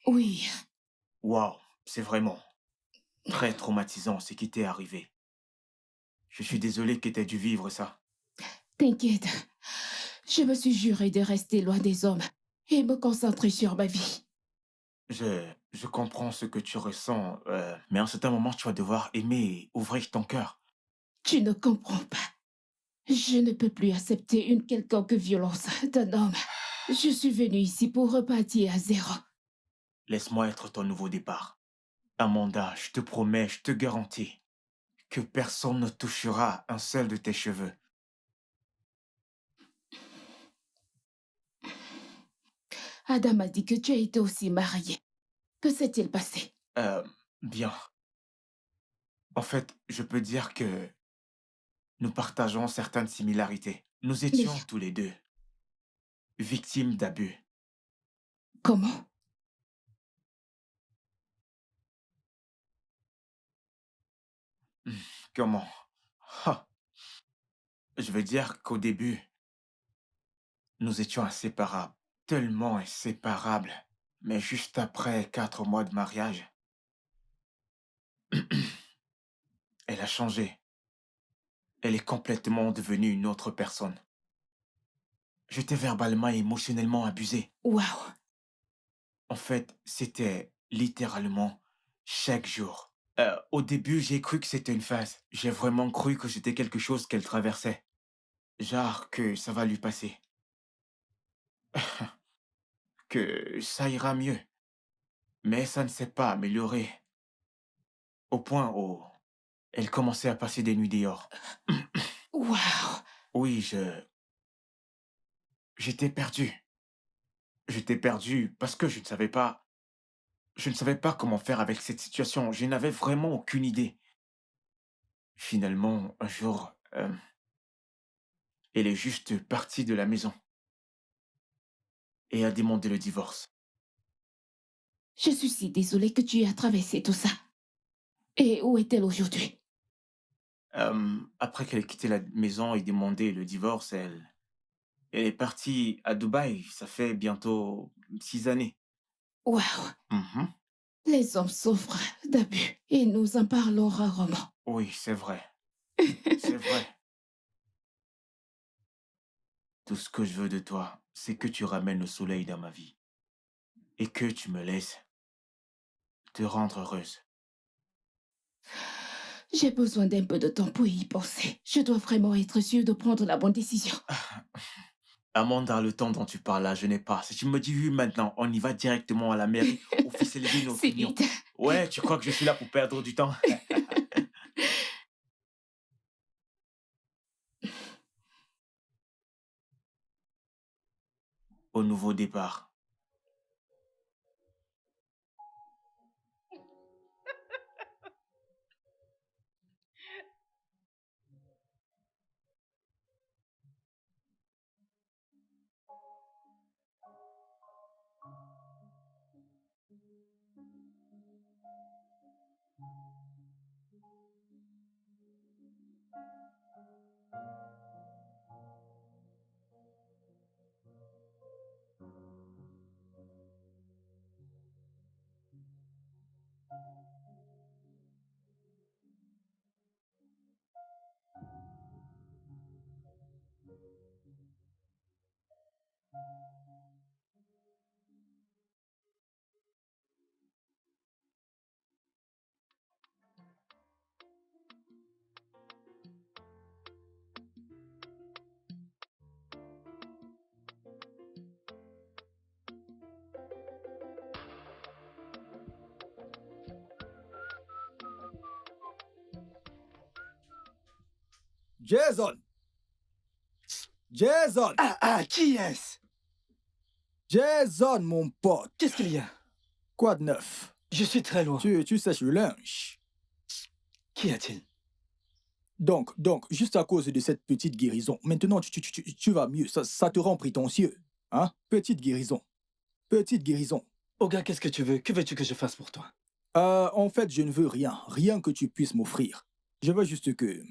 Oui, Waouh, c'est vraiment très traumatisant ce qui t'est arrivé. Je suis désolé que t'aies dû vivre ça. t'inquiète. Je me suis juré de rester loin des hommes et me concentrer sur ma vie. Je comprends ce que tu ressens, mais à un certain moment, tu vas devoir aimer et ouvrir ton cœur. Tu ne comprends pas. Je ne peux plus accepter une quelconque violence d'un homme. Je suis venue ici pour repartir à zéro. Laisse-moi être ton nouveau départ. Amanda, je te promets, je te garantis que personne ne touchera un seul de tes cheveux. Adam a dit que tu as été aussi marié. Que s'est-il passé? Bien. En fait, je peux dire que nous partageons certaines similarités. Nous Mais étions tous les deux victimes d'abus. comment? Comment? Ha. Je veux dire qu'au début, nous étions inséparables, tellement inséparables. Mais juste après 4 mois de mariage, elle a changé. Elle est complètement devenue une autre personne. Je t'ai verbalement et émotionnellement abusé. Waouh! En fait, c'était littéralement chaque jour. Au début, j'ai cru que c'était une phase. J'ai vraiment cru que c'était quelque chose qu'elle traversait. Genre que ça va lui passer. Que ça ira mieux. Mais ça ne s'est pas amélioré. Au point où elle commençait à passer des nuits dehors. Waouh! Oui, j'étais perdu. J'étais perdu parce que je ne savais pas. Je ne savais pas comment faire avec cette situation. Je n'avais vraiment aucune idée. Finalement, un jour, elle est juste partie de la maison et a demandé le divorce. Je suis si désolée que tu aies traversé tout ça. Et où est-elle aujourd'hui? Après qu'elle ait quitté la maison et demandé le divorce, elle est partie à Dubaï. Ça fait bientôt 6 années. Waouh! Mhm. Les hommes souffrent d'abus et nous en parlons rarement. Oui, c'est vrai. C'est vrai. Tout ce que je veux de toi, c'est que tu ramènes le soleil dans ma vie et que tu me laisses te rendre heureuse. J'ai besoin d'un peu de temps pour y penser. Je dois vraiment être sûre de prendre la bonne décision. Amanda, le temps dont tu parles là, je n'ai pas. Si tu me dis oui maintenant, on y va directement à la mairie, officialiser notre C'est union. vite. Ouais, tu crois que je suis là pour perdre du temps? Au nouveau départ. Jason! Jason! Qui est-ce? Jason, mon pote! Qu'est-ce qu'il y a? Quoi de neuf? Je suis très loin. Tu sèches le linge. Qu'y a-t-il? Donc, juste à cause de cette petite guérison, maintenant tu vas mieux, ça te rend prétentieux. Hein? Petite guérison. Petite guérison. Oga, qu'est-ce que tu veux? Que veux-tu que je fasse pour toi? En fait, je ne veux rien. Rien que tu puisses m'offrir. Je veux juste que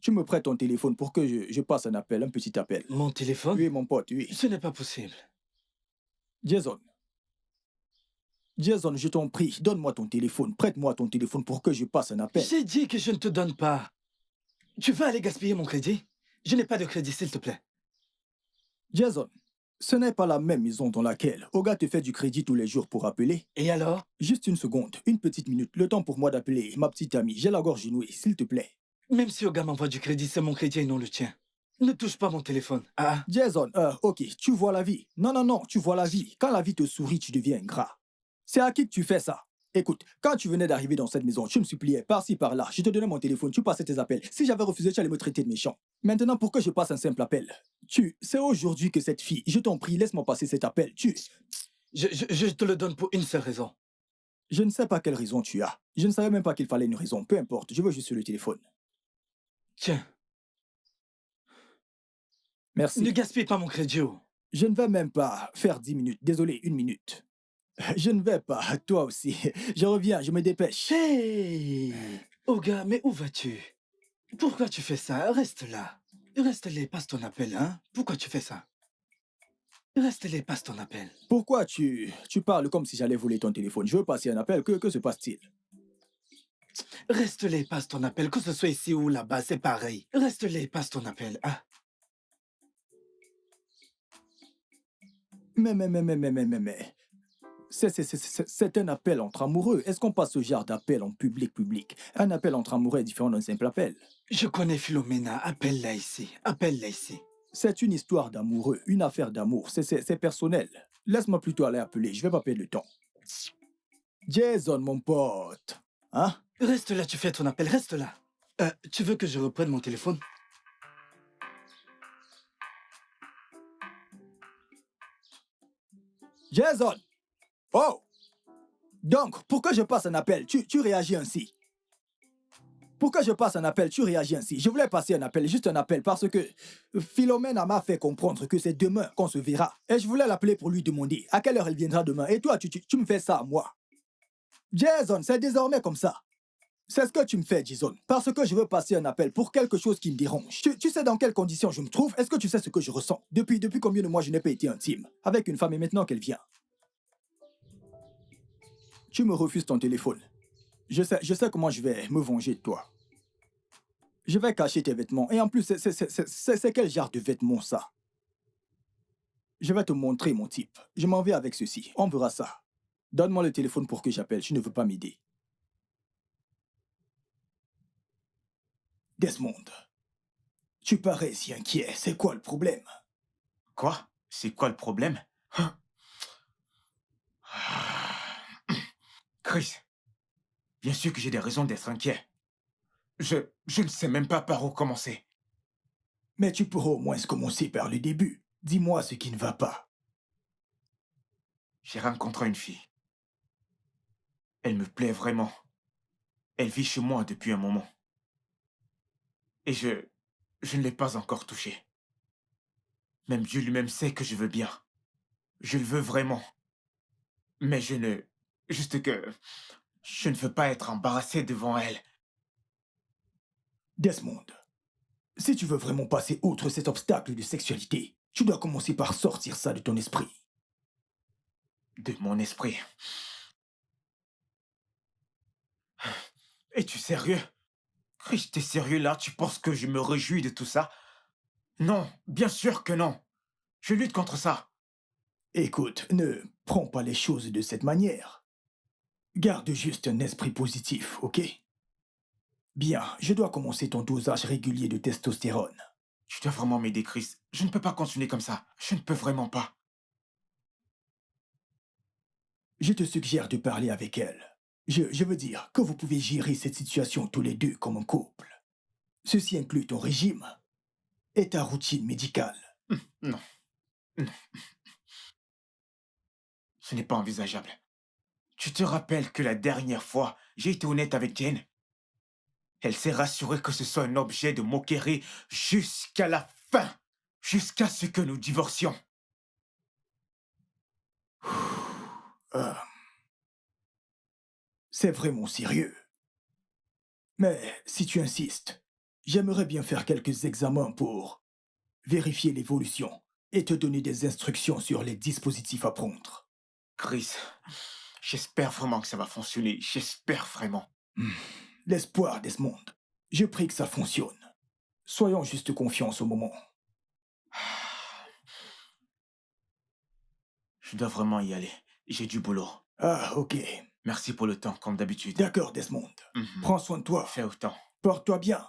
tu me prêtes ton téléphone pour que je passe un appel, un petit appel. Mon téléphone? Oui, mon pote, oui. Ce n'est pas possible. Jason. Jason, je t'en prie, donne-moi ton téléphone. Prête-moi ton téléphone pour que je passe un appel. J'ai dit que je ne te donne pas. Tu vas aller gaspiller mon crédit? Je n'ai pas de crédit, s'il te plaît. Jason, ce n'est pas la même maison dans laquelle Oga te fait du crédit tous les jours pour appeler. Et alors? Juste une seconde, une petite minute, le temps pour moi d'appeler ma petite amie. J'ai la gorge nouée, s'il te plaît. Même si Oga m'envoie du crédit, c'est mon crédit et non le tien. Ne touche pas mon téléphone. Jason, ok, tu vois la vie. Non, tu vois la vie. Quand la vie te sourit, tu deviens ingrat. C'est à qui que tu fais ça? Écoute, quand tu venais d'arriver dans cette maison, tu me suppliais par-ci, par-là. Je te donnais mon téléphone, tu passais tes appels. Si j'avais refusé, tu allais me traiter de méchant. Maintenant, pour que je passe un simple appel, c'est aujourd'hui que cette fille, je t'en prie, laisse-moi passer cet appel. Je te le donne pour une seule raison. Je ne sais pas quelle raison tu as. Je ne savais même pas qu'il fallait une raison. Peu importe, je veux juste sur le téléphone. Tiens. Merci. Ne gaspille pas mon crédit. Je ne vais même pas faire 10 minutes. Désolé, 1 minute. Je ne vais pas, toi aussi. Je reviens, je me dépêche. Hey Oga, mais où vas-tu? Pourquoi tu fais ça? Reste là. Reste là, passe ton appel, hein? Pourquoi tu fais ça? Reste là, passe ton appel. Pourquoi tu parles comme si j'allais voler ton téléphone? Je veux passer un appel, que se passe-t-il? Reste là, passe ton appel, que ce soit ici ou là-bas, c'est pareil. Reste là, passe ton appel, hein? Mais... C'est un appel entre amoureux. Est-ce qu'on passe ce genre d'appel en public? Un appel entre amoureux est différent d'un simple appel. Je connais Philomena. Appelle-la ici. Appelle-la ici. C'est une histoire d'amoureux, une affaire d'amour. C'est personnel. Laisse-moi plutôt aller appeler. Je vais pas perdre le temps. Jason, mon pote. Hein? Reste là, tu fais ton appel. Reste là. Tu veux que je reprenne mon téléphone? Jason! Oh! Donc, pourquoi je passe un appel? Tu réagis ainsi. Pourquoi je passe un appel? Tu réagis ainsi. Je voulais passer un appel, juste un appel, parce que Philomène m'a fait comprendre que c'est demain qu'on se verra. Et je voulais l'appeler pour lui demander à quelle heure elle viendra demain. Et toi, tu me fais ça à moi. Jason, c'est désormais comme ça. C'est ce que tu me fais, Jason. Parce que je veux passer un appel pour quelque chose qui me dérange. Tu sais dans quelles conditions je me trouve? Est-ce que tu sais ce que je ressens? Depuis combien de mois je n'ai pas été intime avec une femme et maintenant qu'elle vient? Tu me refuses ton téléphone. Je sais comment je vais me venger de toi. Je vais cacher tes vêtements. Et en plus, c'est quel genre de vêtements, ça? Je vais te montrer, mon type. Je m'en vais avec ceci. On verra ça. Donne-moi le téléphone pour que j'appelle. Je ne veux pas m'aider. Desmond, tu parais si inquiet. C'est quoi le problème? Quoi? C'est quoi le problème? Hein? Chris, bien sûr que j'ai des raisons d'être inquiet. Je ne sais même pas par où commencer. Mais tu pourras au moins commencer par le début. Dis-moi ce qui ne va pas. J'ai rencontré une fille. Elle me plaît vraiment. Elle vit chez moi depuis un moment. Et je ne l'ai pas encore touchée. Même Dieu lui-même sait que je veux bien. Je le veux vraiment. Mais juste que je ne veux pas être embarrassé devant elle. Desmond, si tu veux vraiment passer outre cet obstacle de sexualité, tu dois commencer par sortir ça de ton esprit. De mon esprit. Es-tu sérieux? Chris, t'es sérieux là? Tu penses que je me réjouis de tout ça? Non, bien sûr que non. Je lutte contre ça. Écoute, ne prends pas les choses de cette manière. Garde juste un esprit positif, ok? Bien, je dois commencer ton dosage régulier de testostérone. Tu dois vraiment m'aider, Chris. Je ne peux pas continuer comme ça. Je ne peux vraiment pas. Je te suggère de parler avec elle. Je veux dire que vous pouvez gérer cette situation tous les deux comme un couple. Ceci inclut ton régime et ta routine médicale. Non. Non. Ce n'est pas envisageable. Tu te rappelles que la dernière fois, j'ai été honnête avec Jane? Elle s'est rassurée que ce soit un objet de moquerie jusqu'à la fin, jusqu'à ce que nous divorcions. C'est vraiment sérieux. Mais si tu insistes, j'aimerais bien faire quelques examens pour vérifier l'évolution et te donner des instructions sur les dispositifs à prendre. Chris, j'espère vraiment que ça va fonctionner. J'espère vraiment. L'espoir, Desmond. Je prie que ça fonctionne. Soyons juste confiance au moment. Je dois vraiment y aller. J'ai du boulot. Ah, ok. Merci pour le temps, comme d'habitude. D'accord, Desmond. Prends soin de toi. Fais autant. Porte-toi bien.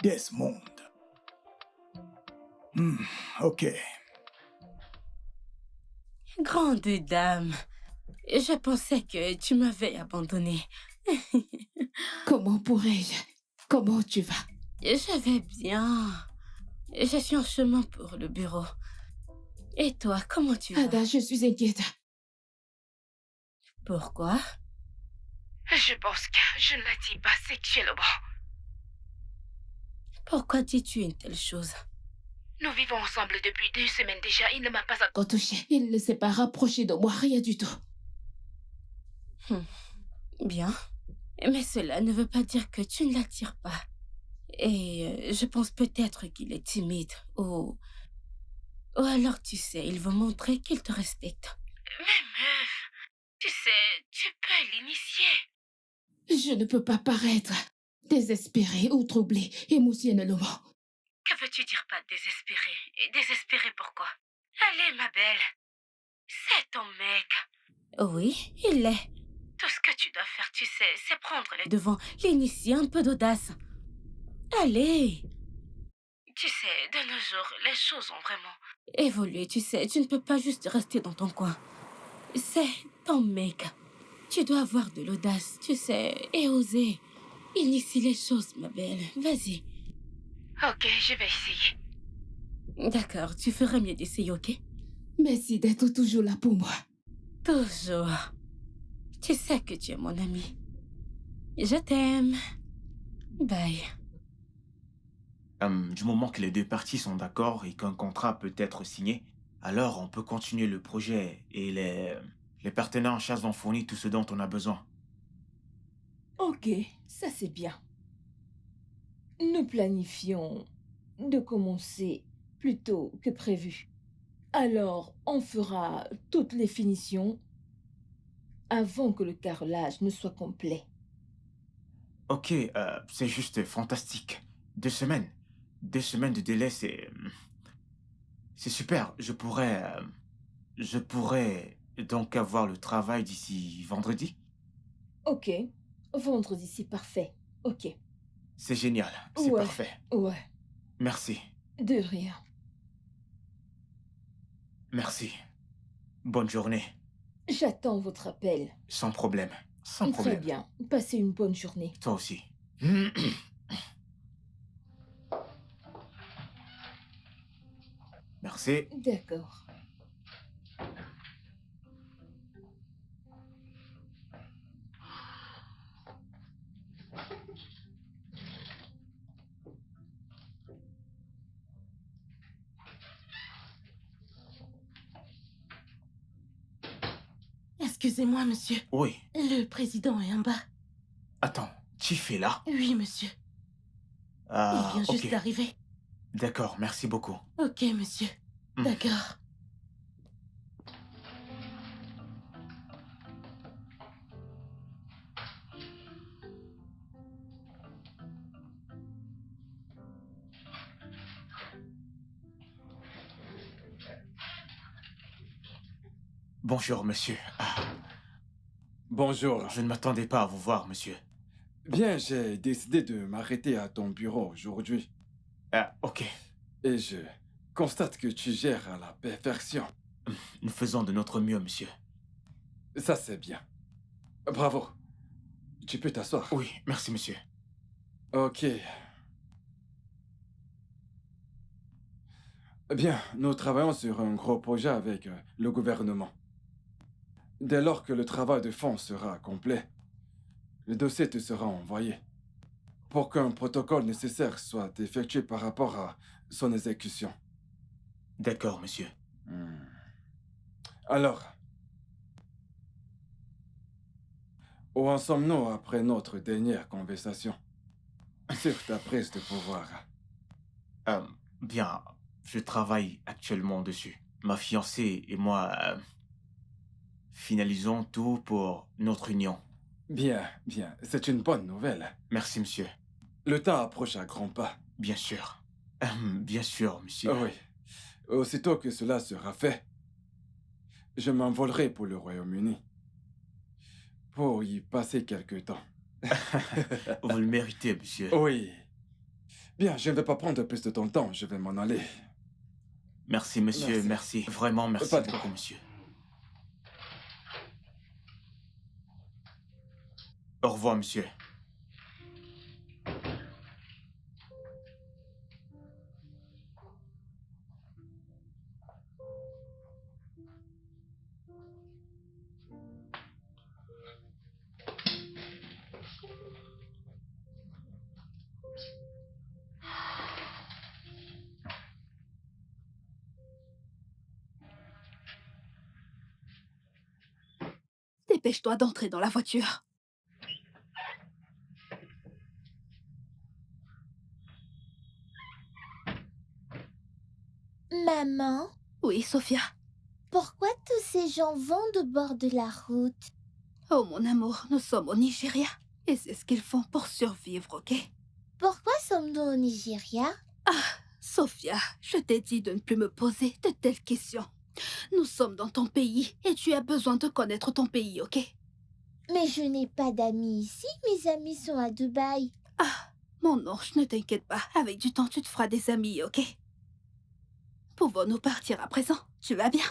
Desmond. Ok. Grande dame, je pensais que tu m'avais abandonné. Comment pourrais-je? Comment tu vas? Je vais bien. Je suis en chemin pour le bureau. Et toi, comment tu vas? Ada, je suis inquiète. Pourquoi? Je pense que je ne l'attire pas sexuellement. Pourquoi dis-tu une telle chose? Nous vivons ensemble depuis 2 semaines déjà. Il ne m'a pas encore touché. Il ne s'est pas rapproché de moi, rien du tout. Bien. Mais cela ne veut pas dire que tu ne l'attires pas. Et je pense peut-être qu'il est timide ou alors, tu sais, il veut montrer qu'il te respecte. Mais meuf, tu sais, tu peux l'initier. Je ne peux pas paraître désespérée ou troublée émotionnellement. Que veux-tu dire par désespérée? Et désespérée pourquoi? Allez, ma belle. C'est ton mec. Oui, il l'est. Tout ce que tu dois faire, tu sais, c'est prendre les... Devant l'initier, un peu d'audace. Allez. Tu sais, de nos jours, les choses ont vraiment... Évoluer, tu sais, tu ne peux pas juste rester dans ton coin. C'est ton mec. Tu dois avoir de l'audace, tu sais, et oser. Initie les choses, ma belle. Vas-y. Ok, je vais essayer. D'accord, tu ferais mieux d'essayer, ok? Merci d'être toujours là pour moi. Toujours. Tu sais que tu es mon ami. Je t'aime. Bye. Du moment que les deux parties sont d'accord et qu'un contrat peut être signé, alors on peut continuer le projet et les partenaires en charge vont fournir tout ce dont on a besoin. Ok, ça c'est bien. Nous planifions de commencer plus tôt que prévu. Alors, on fera toutes les finitions avant que le carrelage ne soit complet. Ok, c'est juste fantastique. 2 semaines. 2 semaines de délai, c'est super. Je pourrais donc avoir le travail d'ici vendredi? Ok. Vendredi, c'est parfait. Ok. C'est génial, c'est Ouais. parfait. Ouais. Merci, De rien. merci. Bonne journée. J'attends votre appel. Sans problème, sans Très problème. bien. Passez une bonne journée. Toi aussi. Merci. D'accord. Excusez-moi, monsieur. Oui. Le président est en bas. Attends, Chief est là? Oui, monsieur. Il Ah, vient juste ok. d'arriver. D'accord, merci beaucoup. Ok, monsieur. D'accord. Bonjour, monsieur. Bonjour. Je ne m'attendais pas à vous voir, monsieur. Bien, j'ai décidé de m'arrêter à ton bureau aujourd'hui. Ah, ok. Et je constate que tu gères à la perfection. Nous faisons de notre mieux, monsieur. Ça, c'est bien. Bravo. Tu peux t'asseoir. Oui, merci, monsieur. Ok. Bien, nous travaillons sur un gros projet avec le gouvernement. Dès lors que le travail de fond sera complet, le dossier te sera envoyé pour qu'un protocole nécessaire soit effectué par rapport à son exécution. D'accord, monsieur. Alors, où en sommes-nous après notre dernière conversation sur ta prise de pouvoir? Bien, je travaille actuellement dessus. Ma fiancée et moi finalisons tout pour notre union. Bien, bien. C'est une bonne nouvelle. Merci, monsieur. Le temps approche à grands pas. Bien sûr. Bien sûr, monsieur. Oui. Aussitôt que cela sera fait, je m'envolerai pour le Royaume-Uni. Pour y passer quelque temps. Vous le méritez, monsieur. Oui. Bien, je ne vais pas prendre plus de ton temps. Je vais m'en aller. Merci, monsieur. Merci. Vraiment, merci Pas de beaucoup, quoi. monsieur. Au revoir, monsieur. Dépêche-toi d'entrer dans la voiture. Maman, Oui, Sophia. pourquoi tous ces gens vont de bord de la route? Oh, mon amour, nous sommes au Nigeria. Et c'est ce qu'ils font pour survivre, ok? Pourquoi sommes-nous au Nigeria? Sophia, je t'ai dit de ne plus me poser de telles questions. Nous sommes dans ton pays et tu as besoin de connaître ton pays, ok? Mais je n'ai pas d'amis ici, mes amis sont à Dubaï. Mon ange, ne t'inquiète pas. Avec du temps, tu te feras des amis, ok? Pouvons-nous partir à présent? Tu vas bien?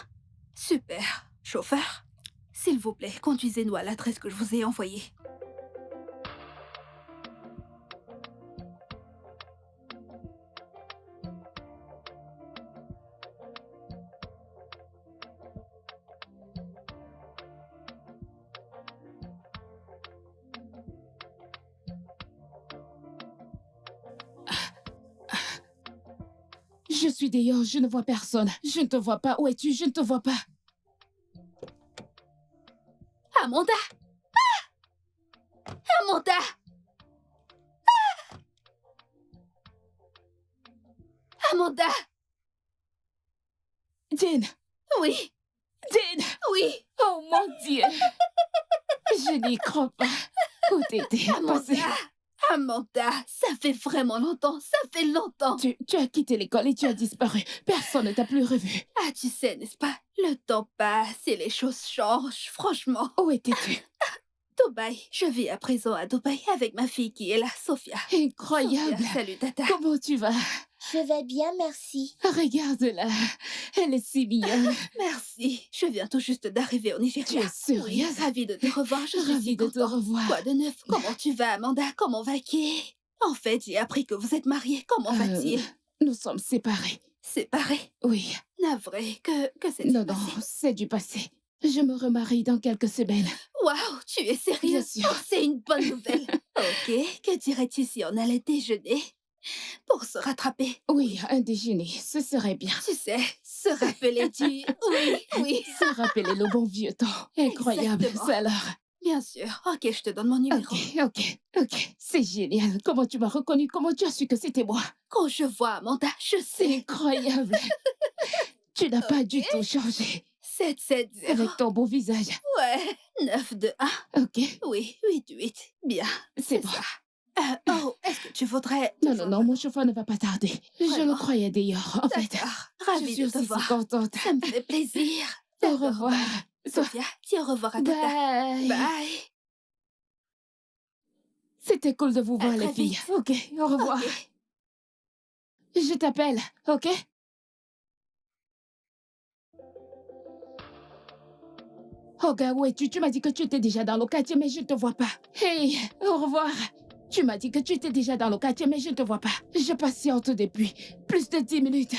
Super. Chauffeur, s'il vous plaît, conduisez-nous à l'adresse que je vous ai envoyée. Je suis dehors, je ne vois personne. Je ne te vois pas. Où es-tu? Je ne te vois pas. Amanda! Amanda! Amanda! Jane, Oui, Jane, oui. oh mon Dieu. Je n'y crois pas. Où t'étais passé? Amanda, ça fait vraiment longtemps, ça fait longtemps. Tu as quitté l'école et tu as disparu. Personne ne t'a plus revu. Ah, tu sais, n'est-ce pas? Le temps passe et les choses changent, franchement. Où étais-tu? Dubaï. Je vis à présent à Dubaï avec ma fille qui est là, Sophia. Incroyable. Sophia, salut, Tata. Comment tu vas? Je vais bien, merci. Regarde-la. Elle est si mignonne. Merci. Je viens tout juste d'arriver au Nigeria. Tu es sérieuse? Oui, ravie de te revoir. Je suis Ravie si de te contente. revoir. Quoi de neuf? Comment tu vas, Amanda? Comment va-t-il? En fait, j'ai appris que vous êtes mariés. Comment va-t-il? Nous sommes séparés. Séparés? Oui. Navré. Que c'est Non, c'est du passé. Je me remarie dans quelques semaines. Waouh, tu es sérieuse? Bien sûr. Oh, c'est une bonne nouvelle. Ok, que dirais-tu si on allait déjeuner pour se rattraper? Oui, un déjeuner, ce serait bien. Tu sais, se rappeler du... Oui, oui. Se rappeler le bon vieux temps. Incroyable, Exactement. ça alors. Bien sûr. Ok, je te donne mon numéro. Ok. C'est génial. Comment tu m'as reconnu? Comment tu as su que c'était moi? Quand je vois Amanda, je C'est sais. incroyable. Tu n'as pas du tout changé. 770. Avec ton beau visage. Ouais. 921. Ok. Oui, 88. Bien. C'est bon. ça. Oh, est-ce que tu voudrais... Non, mon chauffeur ne va pas tarder. Je le Vraiment? croyais d'ailleurs. En fait, D'accord. je Ravie suis de te aussi voir. si contente. Ça me fait plaisir. Au D'accord, revoir. bye. Sophia, dis au revoir à Tata. Bye. Bye. C'était cool de vous voir, très les filles. vite. Ok, au revoir. Ok. Je t'appelle, ok? Oh, gars, où es-tu? Tu m'as dit que tu étais déjà dans le quartier, mais je ne te vois pas. Hey, au revoir. Tu m'as dit que tu étais déjà dans le quartier, mais je ne te vois pas. Je patiente depuis plus de 10 minutes.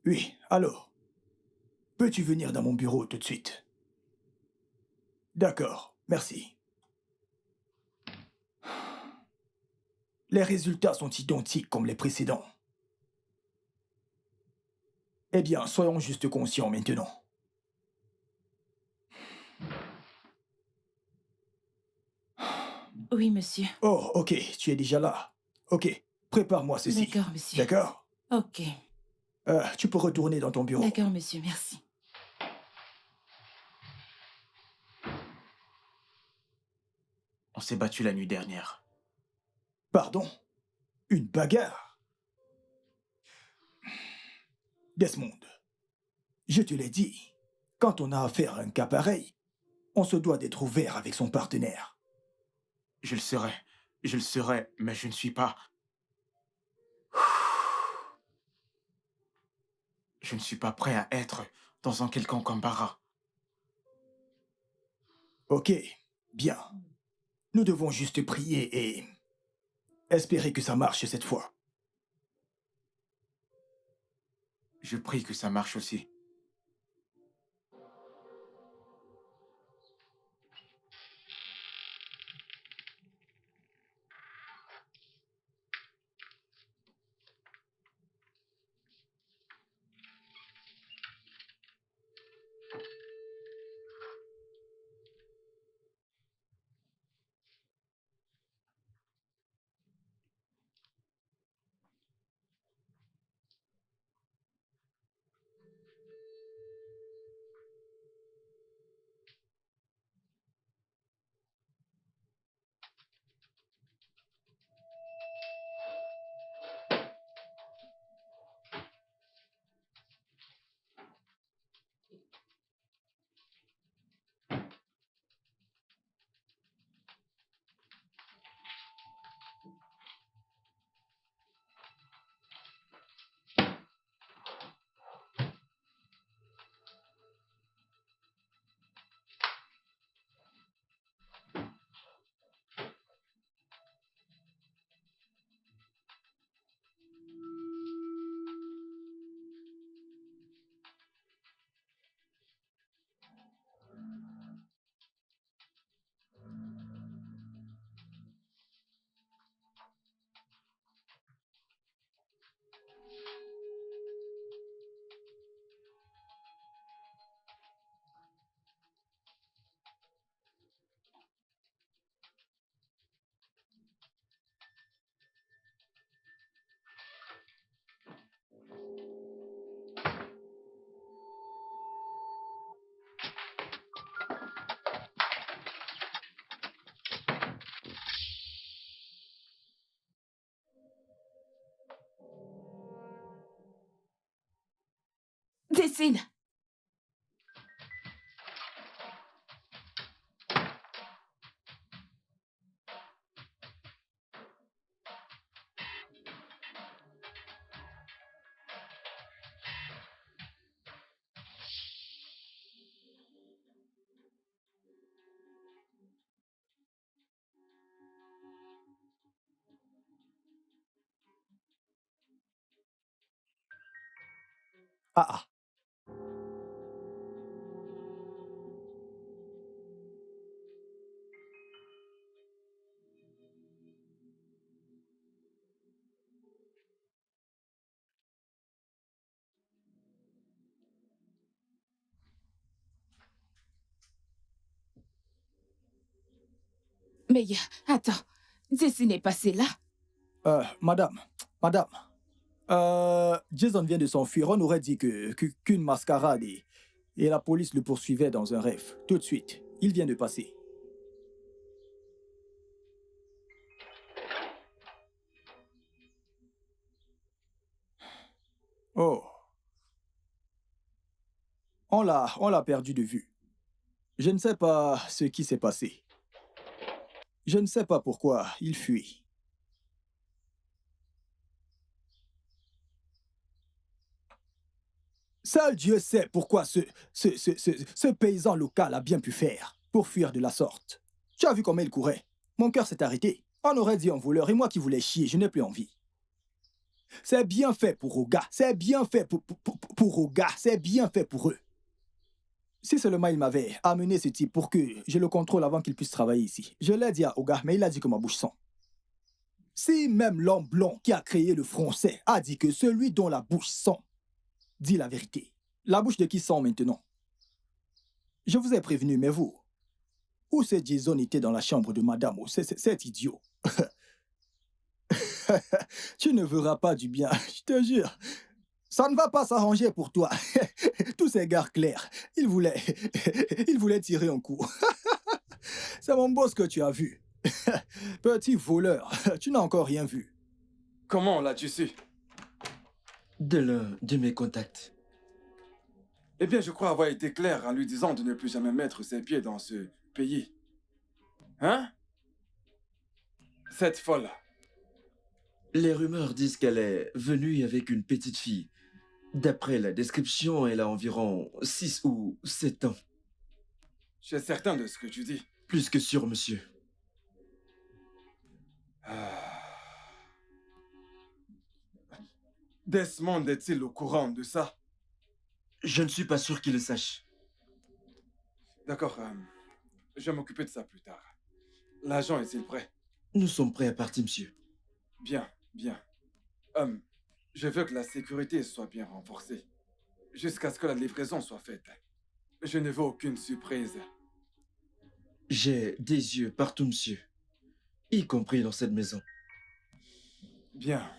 Oui, alors. Peux-tu venir dans mon bureau tout de suite? D'accord, merci. Les résultats sont identiques comme les précédents. Eh bien, soyons juste conscients maintenant. Oui, monsieur. Oh, ok, tu es déjà là. Ok, prépare-moi ceci. D'accord, monsieur. D'accord? Ok. Tu peux retourner dans ton bureau. D'accord, monsieur, merci. On s'est battu la nuit dernière. Pardon? Une bagarre? Desmond, je te l'ai dit, quand on a affaire à un cas pareil, on se doit d'être ouvert avec son partenaire. Je le serai, mais je ne suis pas... Je ne suis pas prêt à être dans un quelconque embarras. Ok, bien. Nous devons juste prier et espérer que ça marche cette fois. Je prie que ça marche aussi. Dessine. Ah ah. Mais attends, Dessine est passé là. Madame. Jason vient de s'enfuir. On aurait dit qu'une mascarade et la police le poursuivait dans un rêve. Tout de suite. Il vient de passer. Oh. On l'a perdu de vue. Je ne sais pas ce qui s'est passé. Je ne sais pas pourquoi il fuit. Seul Dieu sait pourquoi ce paysan local a bien pu faire pour fuir de la sorte. Tu as vu comment il courait? Mon cœur s'est arrêté. On aurait dit un voleur et moi qui voulais chier, je n'ai plus envie. C'est bien fait pour Oga. C'est bien fait pour Oga. C'est bien fait pour eux. Si seulement il m'avait amené ce type pour que je le contrôle avant qu'il puisse travailler ici. Je l'ai dit à Oga, mais il a dit que ma bouche sent. Si même l'homme blond qui a créé le français a dit que celui dont la bouche sent dit la vérité, la bouche de qui sent maintenant? Je vous ai prévenu, mais vous, où ce Jason était dans la chambre de madame, c'est idiot. Tu ne verras pas du bien, je te jure. Ça ne va pas s'arranger pour toi. Tous ces gars clairs, ils voulaient tirer un coup. C'est mon boss que tu as vu. Petit voleur, tu n'as encore rien vu. Comment l'as-tu su? De l'un de mes contacts. Eh bien, je crois avoir été clair en lui disant de ne plus jamais mettre ses pieds dans ce pays. Hein? Cette folle. Les rumeurs disent qu'elle est venue avec une petite fille. D'après la description, elle a environ 6 ou 7 ans. Je suis certain de ce que tu dis. Plus que sûr, monsieur. Desmond est-il au courant de ça? Je ne suis pas sûr qu'il le sache. D'accord, je vais m'occuper de ça plus tard. L'agent est-il prêt? Nous sommes prêts à partir, monsieur. Bien, bien. Je veux que la sécurité soit bien renforcée, jusqu'à ce que la livraison soit faite. Je ne veux aucune surprise. J'ai des yeux partout, monsieur. Y compris dans cette maison. Bien.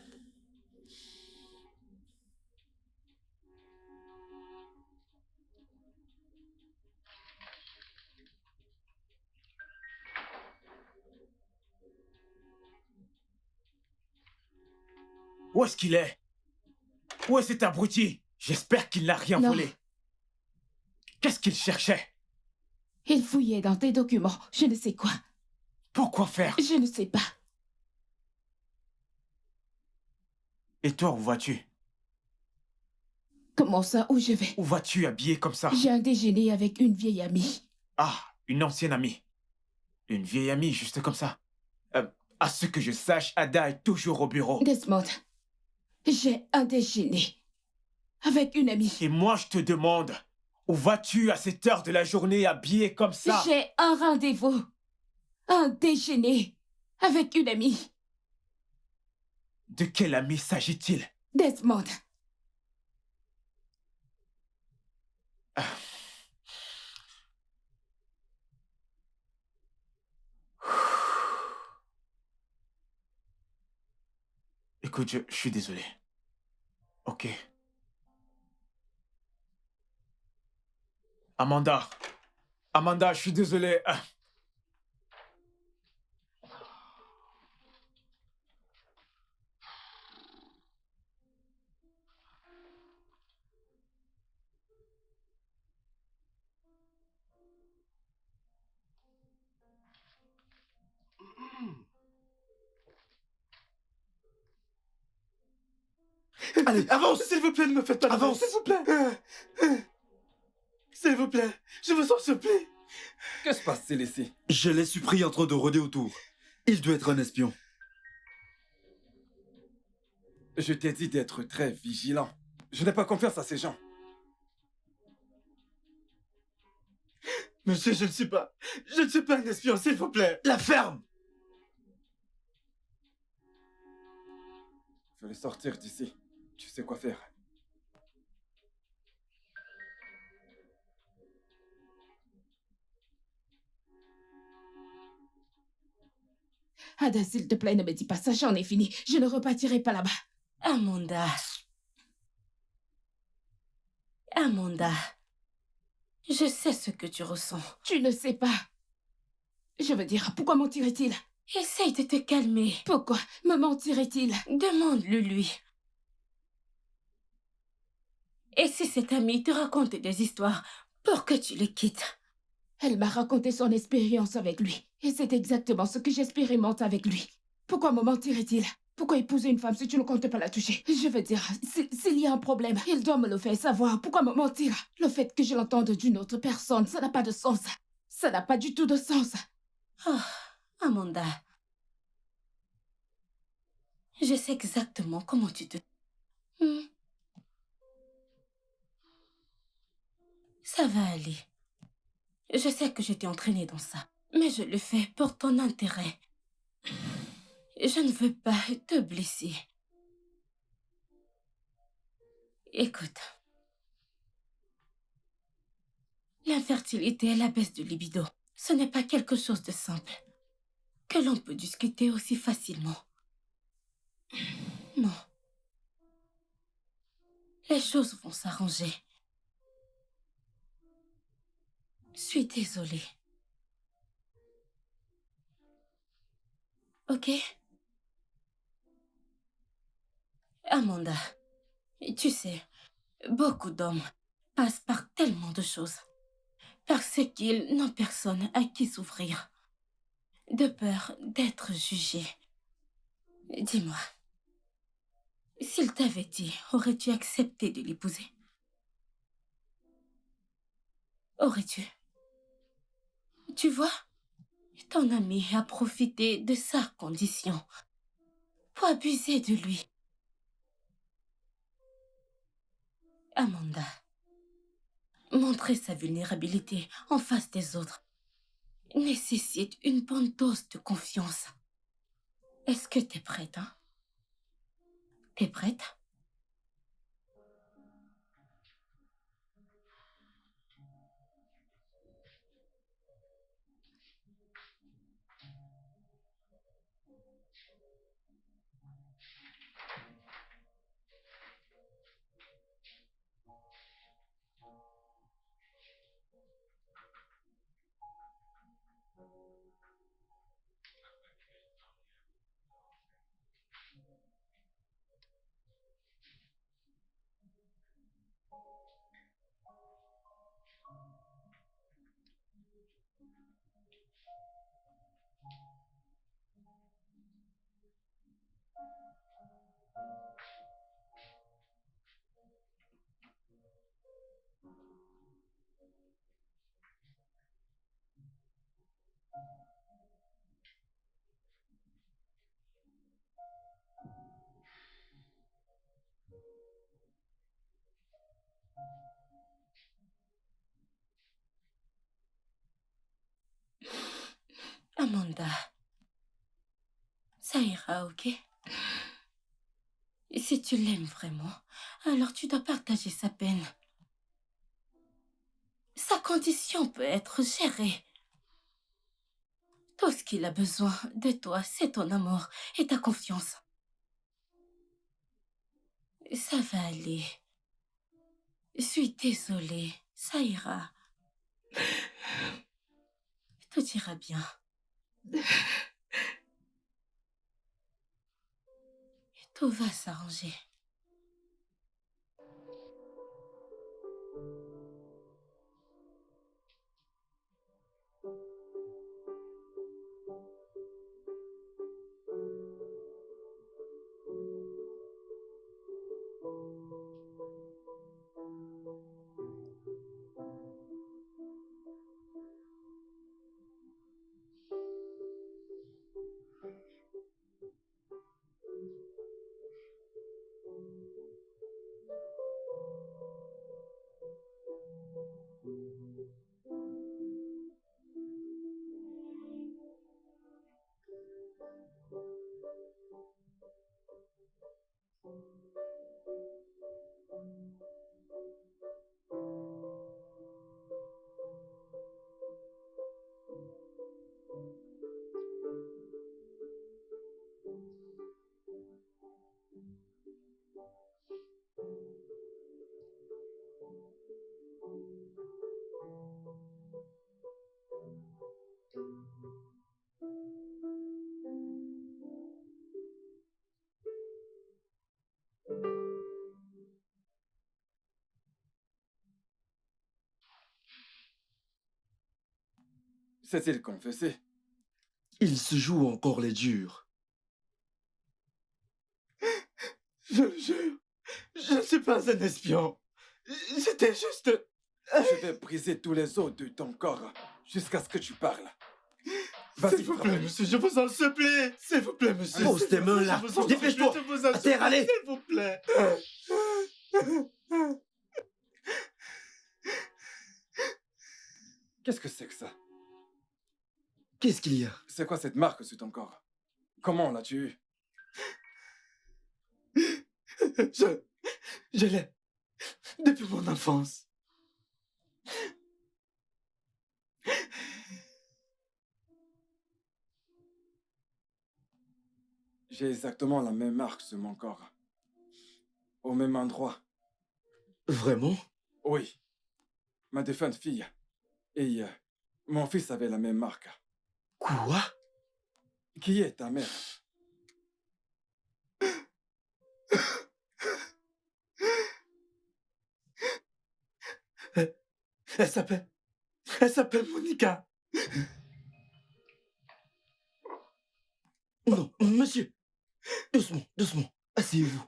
Où est-ce qu'il est? Où est cet abruti? J'espère qu'il n'a rien Non. volé. Qu'est-ce qu'il cherchait? Il fouillait dans tes documents, je ne sais quoi. Pourquoi faire? Je ne sais pas. Et toi, où vas-tu? Comment ça, où je vais? Où vas-tu habillé comme ça? J'ai un déjeuner avec une vieille amie. Ah, une ancienne amie. Une vieille amie, juste comme ça. À ce que je sache, Ada est toujours au bureau. Desmond, j'ai un déjeuner avec une amie. Et moi, je te demande, où vas-tu à cette heure de la journée habillé comme ça? J'ai un rendez-vous. Un déjeuner avec une amie. De quelle amie s'agit-il? Desmond. Écoute, je suis désolé. Ok. Amanda. Amanda, je suis désolé. Allez, avance! S'il vous plaît, ne me faites pas de mal, Avance. s'il vous plaît! S'il vous plaît, je vous en supplie! Que se passe-t-il ici? Je l'ai surpris en train de rôder autour. Il doit être un espion. Je t'ai dit d'être très vigilant. Je n'ai pas confiance à ces gens. Monsieur, je ne suis pas un espion, s'il vous plaît! La ferme! Je vais les sortir d'ici. Tu sais quoi faire. Ada, s'il te plaît, ne me dis pas ça, j'en ai fini. Je ne repartirai pas là-bas. Amanda. Amanda. Je sais ce que tu ressens. Tu ne sais pas. Je veux dire, pourquoi mentirait-il? Essaye de te calmer. Pourquoi me mentirait-il? Demande-le lui. Et si cette amie te raconte des histoires pour que tu le quittes? Elle m'a raconté son expérience avec lui. Et c'est exactement ce que j'expérimente avec lui. Pourquoi me mentirait-il? Pourquoi épouser une femme si tu ne comptes pas la toucher? Je veux dire, s'il y a un problème, il doit me le faire savoir. Pourquoi me mentir? Le fait que je l'entende d'une autre personne, ça n'a pas de sens. Ça n'a pas du tout de sens. Oh, Amanda. Je sais exactement comment tu te... Ça va aller. Je sais que je t'ai entraîné dans ça, mais je le fais pour ton intérêt. Je ne veux pas te blesser. Écoute. L'infertilité et la baisse de libido, ce n'est pas quelque chose de simple, que l'on peut discuter aussi facilement. Non. Les choses vont s'arranger. Je suis désolée. Ok? Amanda, tu sais, beaucoup d'hommes passent par tellement de choses. Parce qu'ils n'ont personne à qui s'ouvrir. De peur d'être jugés. Dis-moi, s'il t'avait dit, aurais-tu accepté de l'épouser? Aurais-tu? Tu vois, ton ami a profité de sa condition pour abuser de lui. Amanda, montrer sa vulnérabilité en face des autres nécessite une bonne dose de confiance. Est-ce que t'es prête, hein? T'es prête? Amanda, ça ira, ok? Et si tu l'aimes vraiment, alors tu dois partager sa peine. Sa condition peut être gérée. Tout ce qu'il a besoin de toi, c'est ton amour et ta confiance. Ça va aller. Je suis désolée, ça ira. Tout ira bien. Tout va s'arranger. S'est-il confessé? Il se joue encore les durs. Je le jure, je ne suis pas un espion. J'étais juste... Je vais briser tous les os de ton corps jusqu'à ce que tu parles. Vas-y, S'il vous plaît, monsieur, je vous en supplie. S'il vous plaît, monsieur. Pose tes mains là. Je vous en Dépêche-toi. supplie, je vous en À terre, supplie, allez. s'il vous plaît. Qu'est-ce que c'est que ça? Qu'est-ce qu'il y a? C'est quoi cette marque sur ton corps? Comment l'as-tu eue? Je l'ai depuis mon enfance. J'ai exactement la même marque sur mon corps. Au même endroit. Vraiment? Oui. Ma défunte fille. Et mon fils avait la même marque. Quoi? Qui est ta mère? Elle s'appelle Monica. Non, monsieur. Doucement, doucement. Asseyez-vous.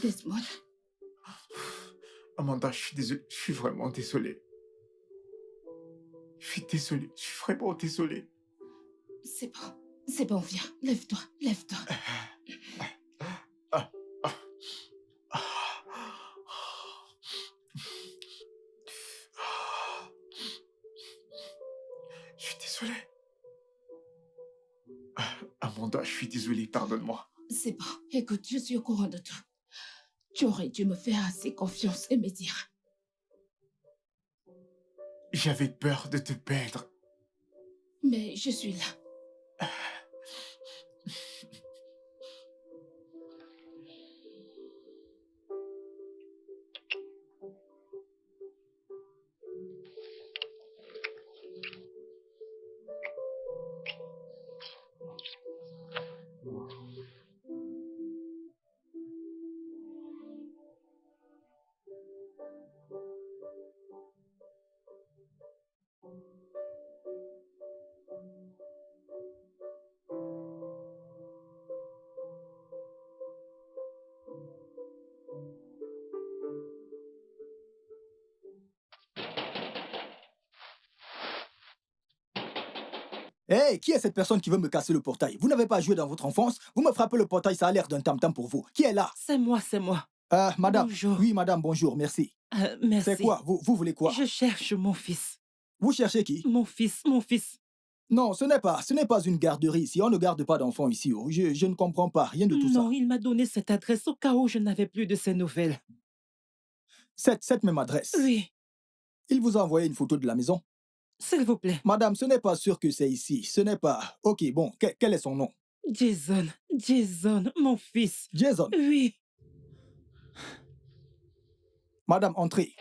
Desmond, Amanda, je suis désolé. Je suis vraiment désolé. Je suis désolé. Je suis vraiment désolé. c'est bon. C'est bon, viens. Lève-toi, lève-toi. Ah, ah, ah. Je suis désolé. Amanda, je suis désolé. Pardonne-moi. C'est bon. Écoute, je suis au courant de tout. Tu aurais dû me faire assez confiance et me dire. J'avais peur de te perdre. Mais je suis là. Hé, qui est cette personne qui veut me casser le portail? Vous n'avez pas joué dans votre enfance? Vous me frappez le portail, ça a l'air d'un tam-tam pour vous. Qui est là? C'est moi, c'est moi. Madame. Bonjour. Oui, madame, bonjour, merci. Merci. C'est quoi? Vous voulez quoi? Je cherche mon fils. Vous cherchez qui? Mon fils, mon fils. Non, ce n'est pas une garderie ici. On ne garde pas d'enfants ici. Oh. Je ne comprends pas, rien de tout ça. Non, il m'a donné cette adresse au cas où je n'avais plus de ses nouvelles. Cette même adresse? Oui. Il vous a envoyé une photo de la maison? S'il vous plaît. Madame, ce n'est pas sûr que c'est ici. Ce n'est pas... Ok, bon, quel est son nom? Jason, Jason, mon fils. Jason? Oui. Madame, entrez.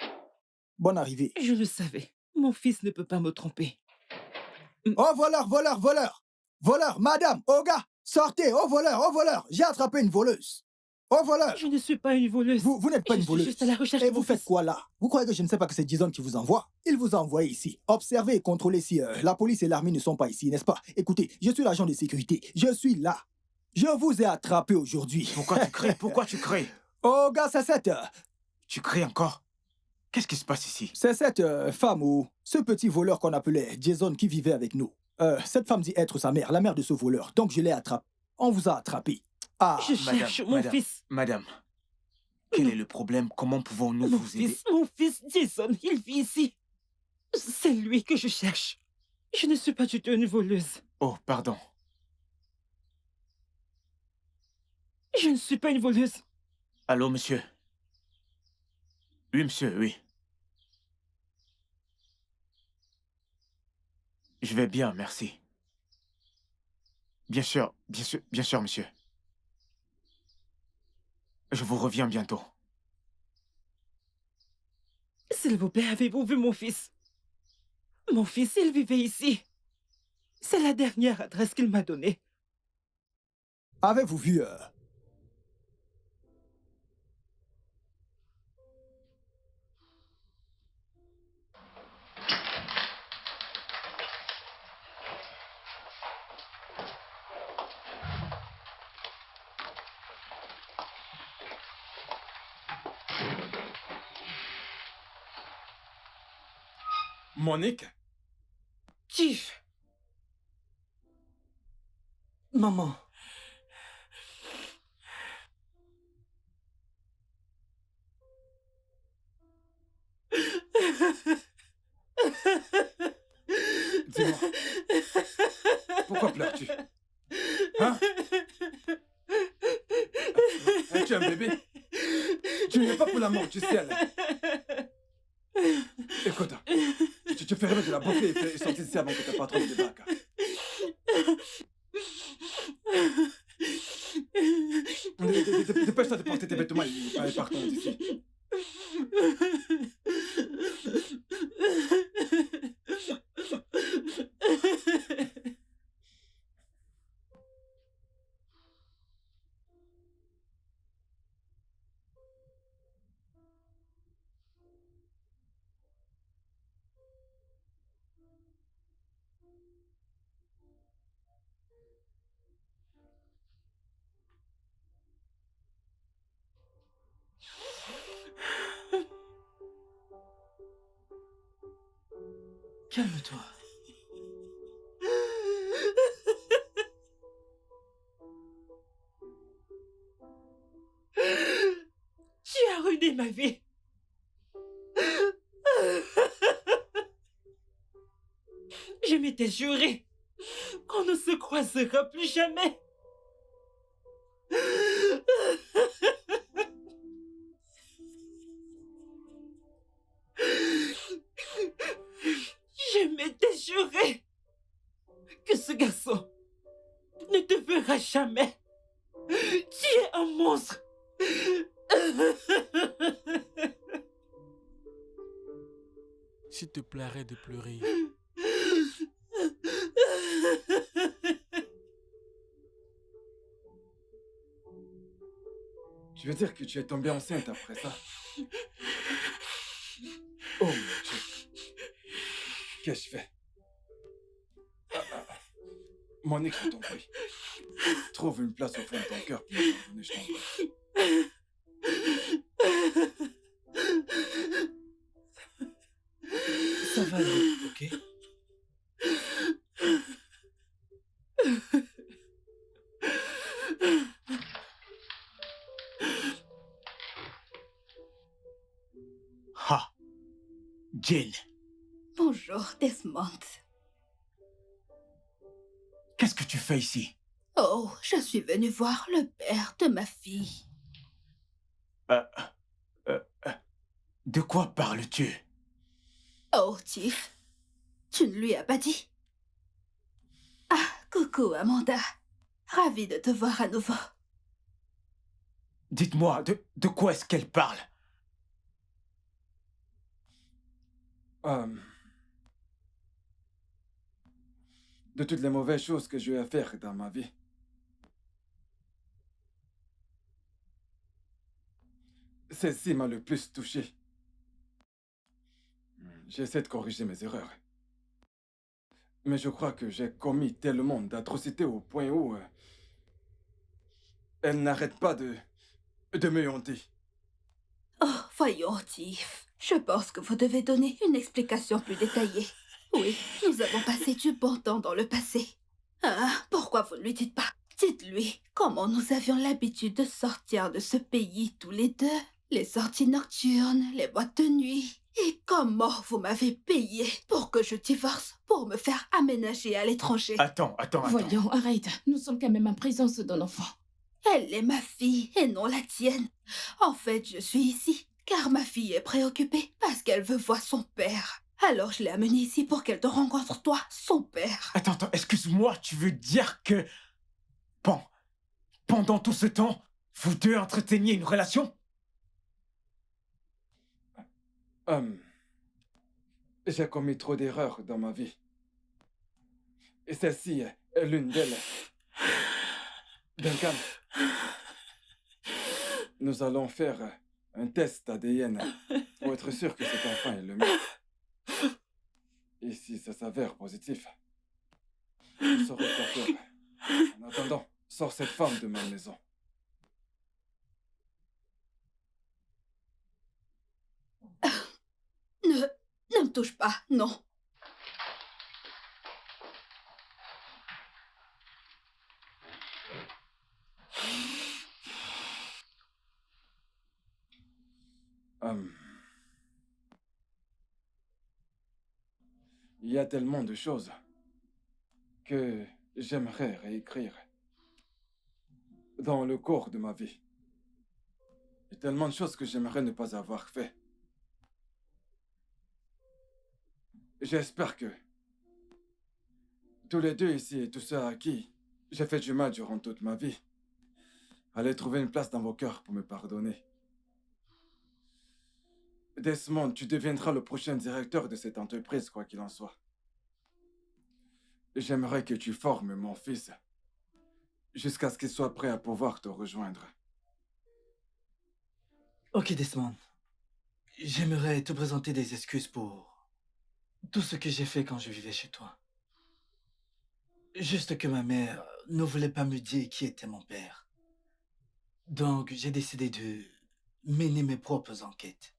Bonne arrivée. Je le savais. Mon fils ne peut pas me tromper. Oh, voleur, voleur, voleur! Voleur, madame, oh gars, sortez, oh voleur, j'ai attrapé une voleuse. Oh voleur! Je ne suis pas une voleuse. Vous n'êtes pas une voleuse. Je suis juste à la recherche Et de vous mon faites fils. quoi là? Vous croyez que je ne sais pas que c'est Jason qui vous envoie? Il vous a envoyé ici. Observez et contrôlez si la police et l'armée ne sont pas ici, n'est-ce pas? Écoutez, je suis l'agent de sécurité. Je suis là. Je vous ai attrapé aujourd'hui. Pourquoi tu cries? Pourquoi tu cries? Oh gars, c'est cette... Tu cries encore? Qu'est-ce qui se passe ici? C'est cette femme ou ce petit voleur qu'on appelait Jason qui vivait avec nous. Cette femme dit être sa mère, la mère de ce voleur. Donc je l'ai attrapé. On vous a attrapé. Ah, Je cherche mon fils. Madame, quel est le problème? Comment pouvons-nous vous aider? Mon fils, Jason, il vit ici. C'est lui que je cherche. Je ne suis pas du tout une voleuse. Oh, pardon. Je ne suis pas une voleuse. Allô, monsieur? Oui, monsieur, oui. Je vais bien, merci. Bien sûr, monsieur. Je vous reviens bientôt. S'il vous plaît, avez-vous vu mon fils? Mon fils, il vivait ici. C'est la dernière adresse qu'il m'a donnée. Avez-vous vu Monique? Chief. Maman. Dis-moi, pourquoi pleures-tu? Hein? Tu es un bébé? Tu n'es pas pour l'amour du ciel. Écoute, tu fais rêver de la beauté et sortir d'ici avant que ta patronne ne débarque. Dépêche-toi de porter tes vêtements et partons d'ici. Calme-toi. Tu as ruiné ma vie. Je m'étais juré qu'on ne se croisera plus jamais. Je m'étais juré que ce garçon ne te verra jamais. Tu es un monstre. S'il te plaît, arrête de pleurer. Tu veux dire que tu es tombée enceinte après ça? Oh mon Dieu. Qu'est-ce que je fais? Monique, je t'en prie. Trouve une place au fond de ton cœur pour me pardonner, je t'en prie. Ça va aller, ok? Ha! Jane, Bonjour, Desmond. qu'est-ce que tu fais ici? Oh, je suis venue voir le père de ma fille. Euh, de quoi parles-tu? Oh, Tiff, tu ne lui as pas dit? Ah, coucou, Amanda. Ravie de te voir à nouveau. Dites-moi, de quoi est-ce qu'elle parle? De toutes les mauvaises choses que j'ai eu à faire dans ma vie. Celle-ci m'a le plus touché. J'essaie de corriger mes erreurs. Mais je crois que j'ai commis tellement d'atrocités au point où elle n'arrête pas de me hanter. Oh, voyons, Tiff. Je pense que vous devez donner une explication plus détaillée. Oui, nous avons passé du bon temps dans le passé. Ah, pourquoi vous ne lui dites pas? Dites-lui comment nous avions l'habitude de sortir de ce pays tous les deux. Les sorties nocturnes, les boîtes de nuit. Et comment vous m'avez payé pour que je divorce, pour me faire aménager à l'étranger. Attends. Voyons, arrête. Nous sommes quand même en présence d'un enfant. Elle est ma fille et non la tienne. En fait, je suis ici car ma fille est préoccupée parce qu'elle veut voir son père. Alors je l'ai amenée ici pour qu'elle te rencontre, toi, son père. Attends, excuse-moi, tu veux dire que... Bon, pendant tout ce temps, vous deux entreteniez une relation? J'ai commis trop d'erreurs dans ma vie. Et celle-ci est l'une d'elles. Duncan, nous allons faire un test ADN pour être sûr que cet enfant est le mien. Et si ça s'avère positif, je saurai quoi faire. En attendant, sors cette femme de ma maison. Ne me touche pas, non. Il y a tellement de choses que j'aimerais réécrire dans le cours de ma vie. Il y a tellement de choses que j'aimerais ne pas avoir fait. J'espère que tous les deux ici et tous ceux à qui j'ai fait du mal durant toute ma vie allaient trouver une place dans vos cœurs pour me pardonner. Desmond, tu deviendras le prochain directeur de cette entreprise, quoi qu'il en soit. J'aimerais que tu formes mon fils jusqu'à ce qu'il soit prêt à pouvoir te rejoindre. Ok, Desmond. J'aimerais te présenter des excuses pour tout ce que j'ai fait quand je vivais chez toi. Juste que ma mère ne voulait pas me dire qui était mon père. Donc, j'ai décidé de mener mes propres enquêtes.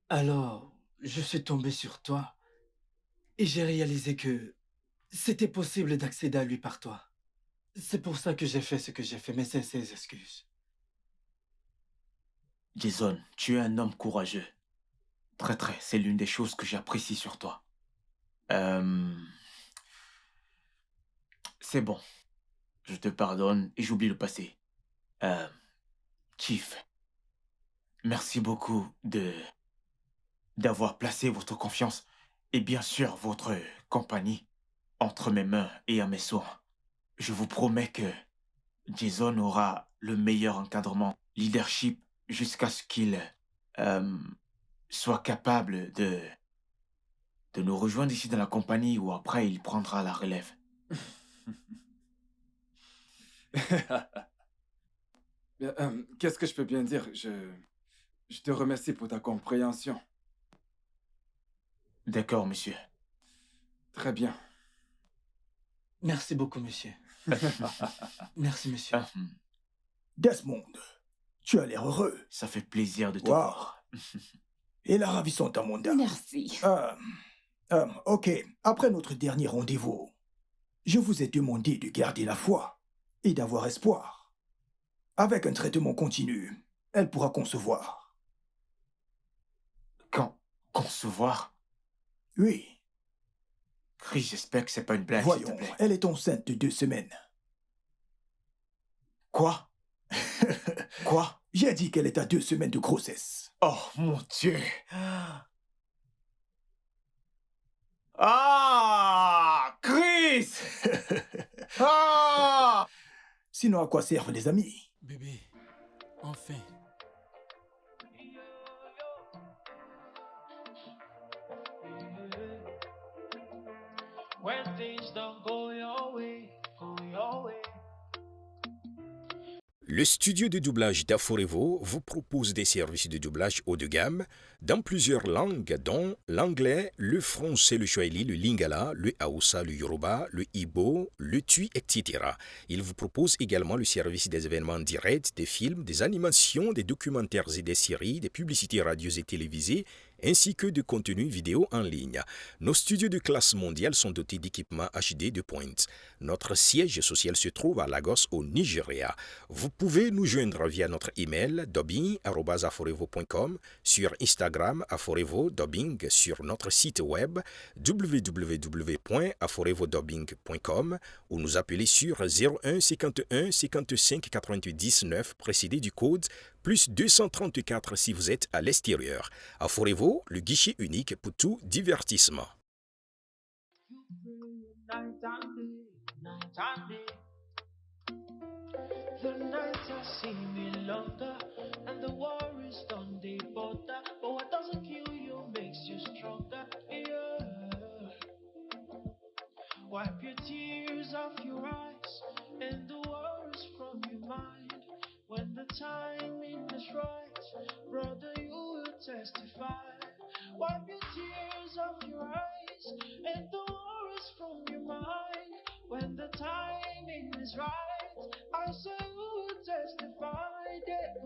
Alors, je suis tombé sur toi Et j'ai réalisé que c'était possible d'accéder à lui par toi. C'est pour ça que j'ai fait ce que j'ai fait, mes sincères excuses. Jason, tu es un homme courageux. Très, c'est l'une des choses que j'apprécie sur toi. C'est bon. Je te pardonne et j'oublie le passé. Chief, merci beaucoup d'avoir placé votre confiance et bien sûr votre compagnie entre mes mains et à mes soins. Je vous promets que Jason aura le meilleur encadrement, leadership, jusqu'à ce qu'il soit capable de nous rejoindre ici dans la compagnie ou après il prendra la relève. Bien, qu'est-ce que je peux bien dire? Je te remercie pour ta compréhension. D'accord, monsieur. Très bien. Merci beaucoup, monsieur. Merci, monsieur. Desmond, tu as l'air heureux. Ça fait plaisir de te Wow. voir. Et la ravissante Amanda. Merci. Ok, après notre dernier rendez-vous, je vous ai demandé de garder la foi et d'avoir espoir. Avec un traitement continu, elle pourra concevoir. Concevoir? Oui. Chris, j'espère que c'est pas une blague, s'il te Voyons, plaît. elle est enceinte de 2 semaines. Quoi? Quoi? J'ai dit qu'elle est à 2 semaines de grossesse. Oh, mon Dieu. Ah! Chris! Ah! Sinon, à quoi servent les amis? Bébé, enfin. When things don't go your way, go your way. Le studio de doublage d'Aforevo vous propose des services de doublage haut de gamme dans plusieurs langues, dont l'anglais, le français, le swahili, le lingala, le hausa, le yoruba, le igbo, le tui, etc. Il vous propose également le service des événements directs, des films, des animations, des documentaires et des séries, des publicités radio et télévisées, ainsi que de contenus vidéo en ligne. Nos studios de classe mondiale sont dotés d'équipements HD de pointe. Notre siège social se trouve à Lagos, au Nigeria. Vous pouvez nous joindre via notre email dubbing@aforevo.com, sur Instagram Aforevo Dubbing, sur notre site web www.aforevodubbing.com ou nous appeler sur 01 51 55 88 19 précédé du code plus 234 si vous êtes à l'extérieur. Aforevo, le guichet unique pour tout divertissement. The nights are seeming longer, and the war is on the border. But what doesn't kill you makes you stronger. Yeah. Wipe your tears off your eyes and the worries from your mind. When the timing is right, brother, you will testify. Wipe your tears off your eyes and the worries from your mind. When the timing is right, I say you will testify that.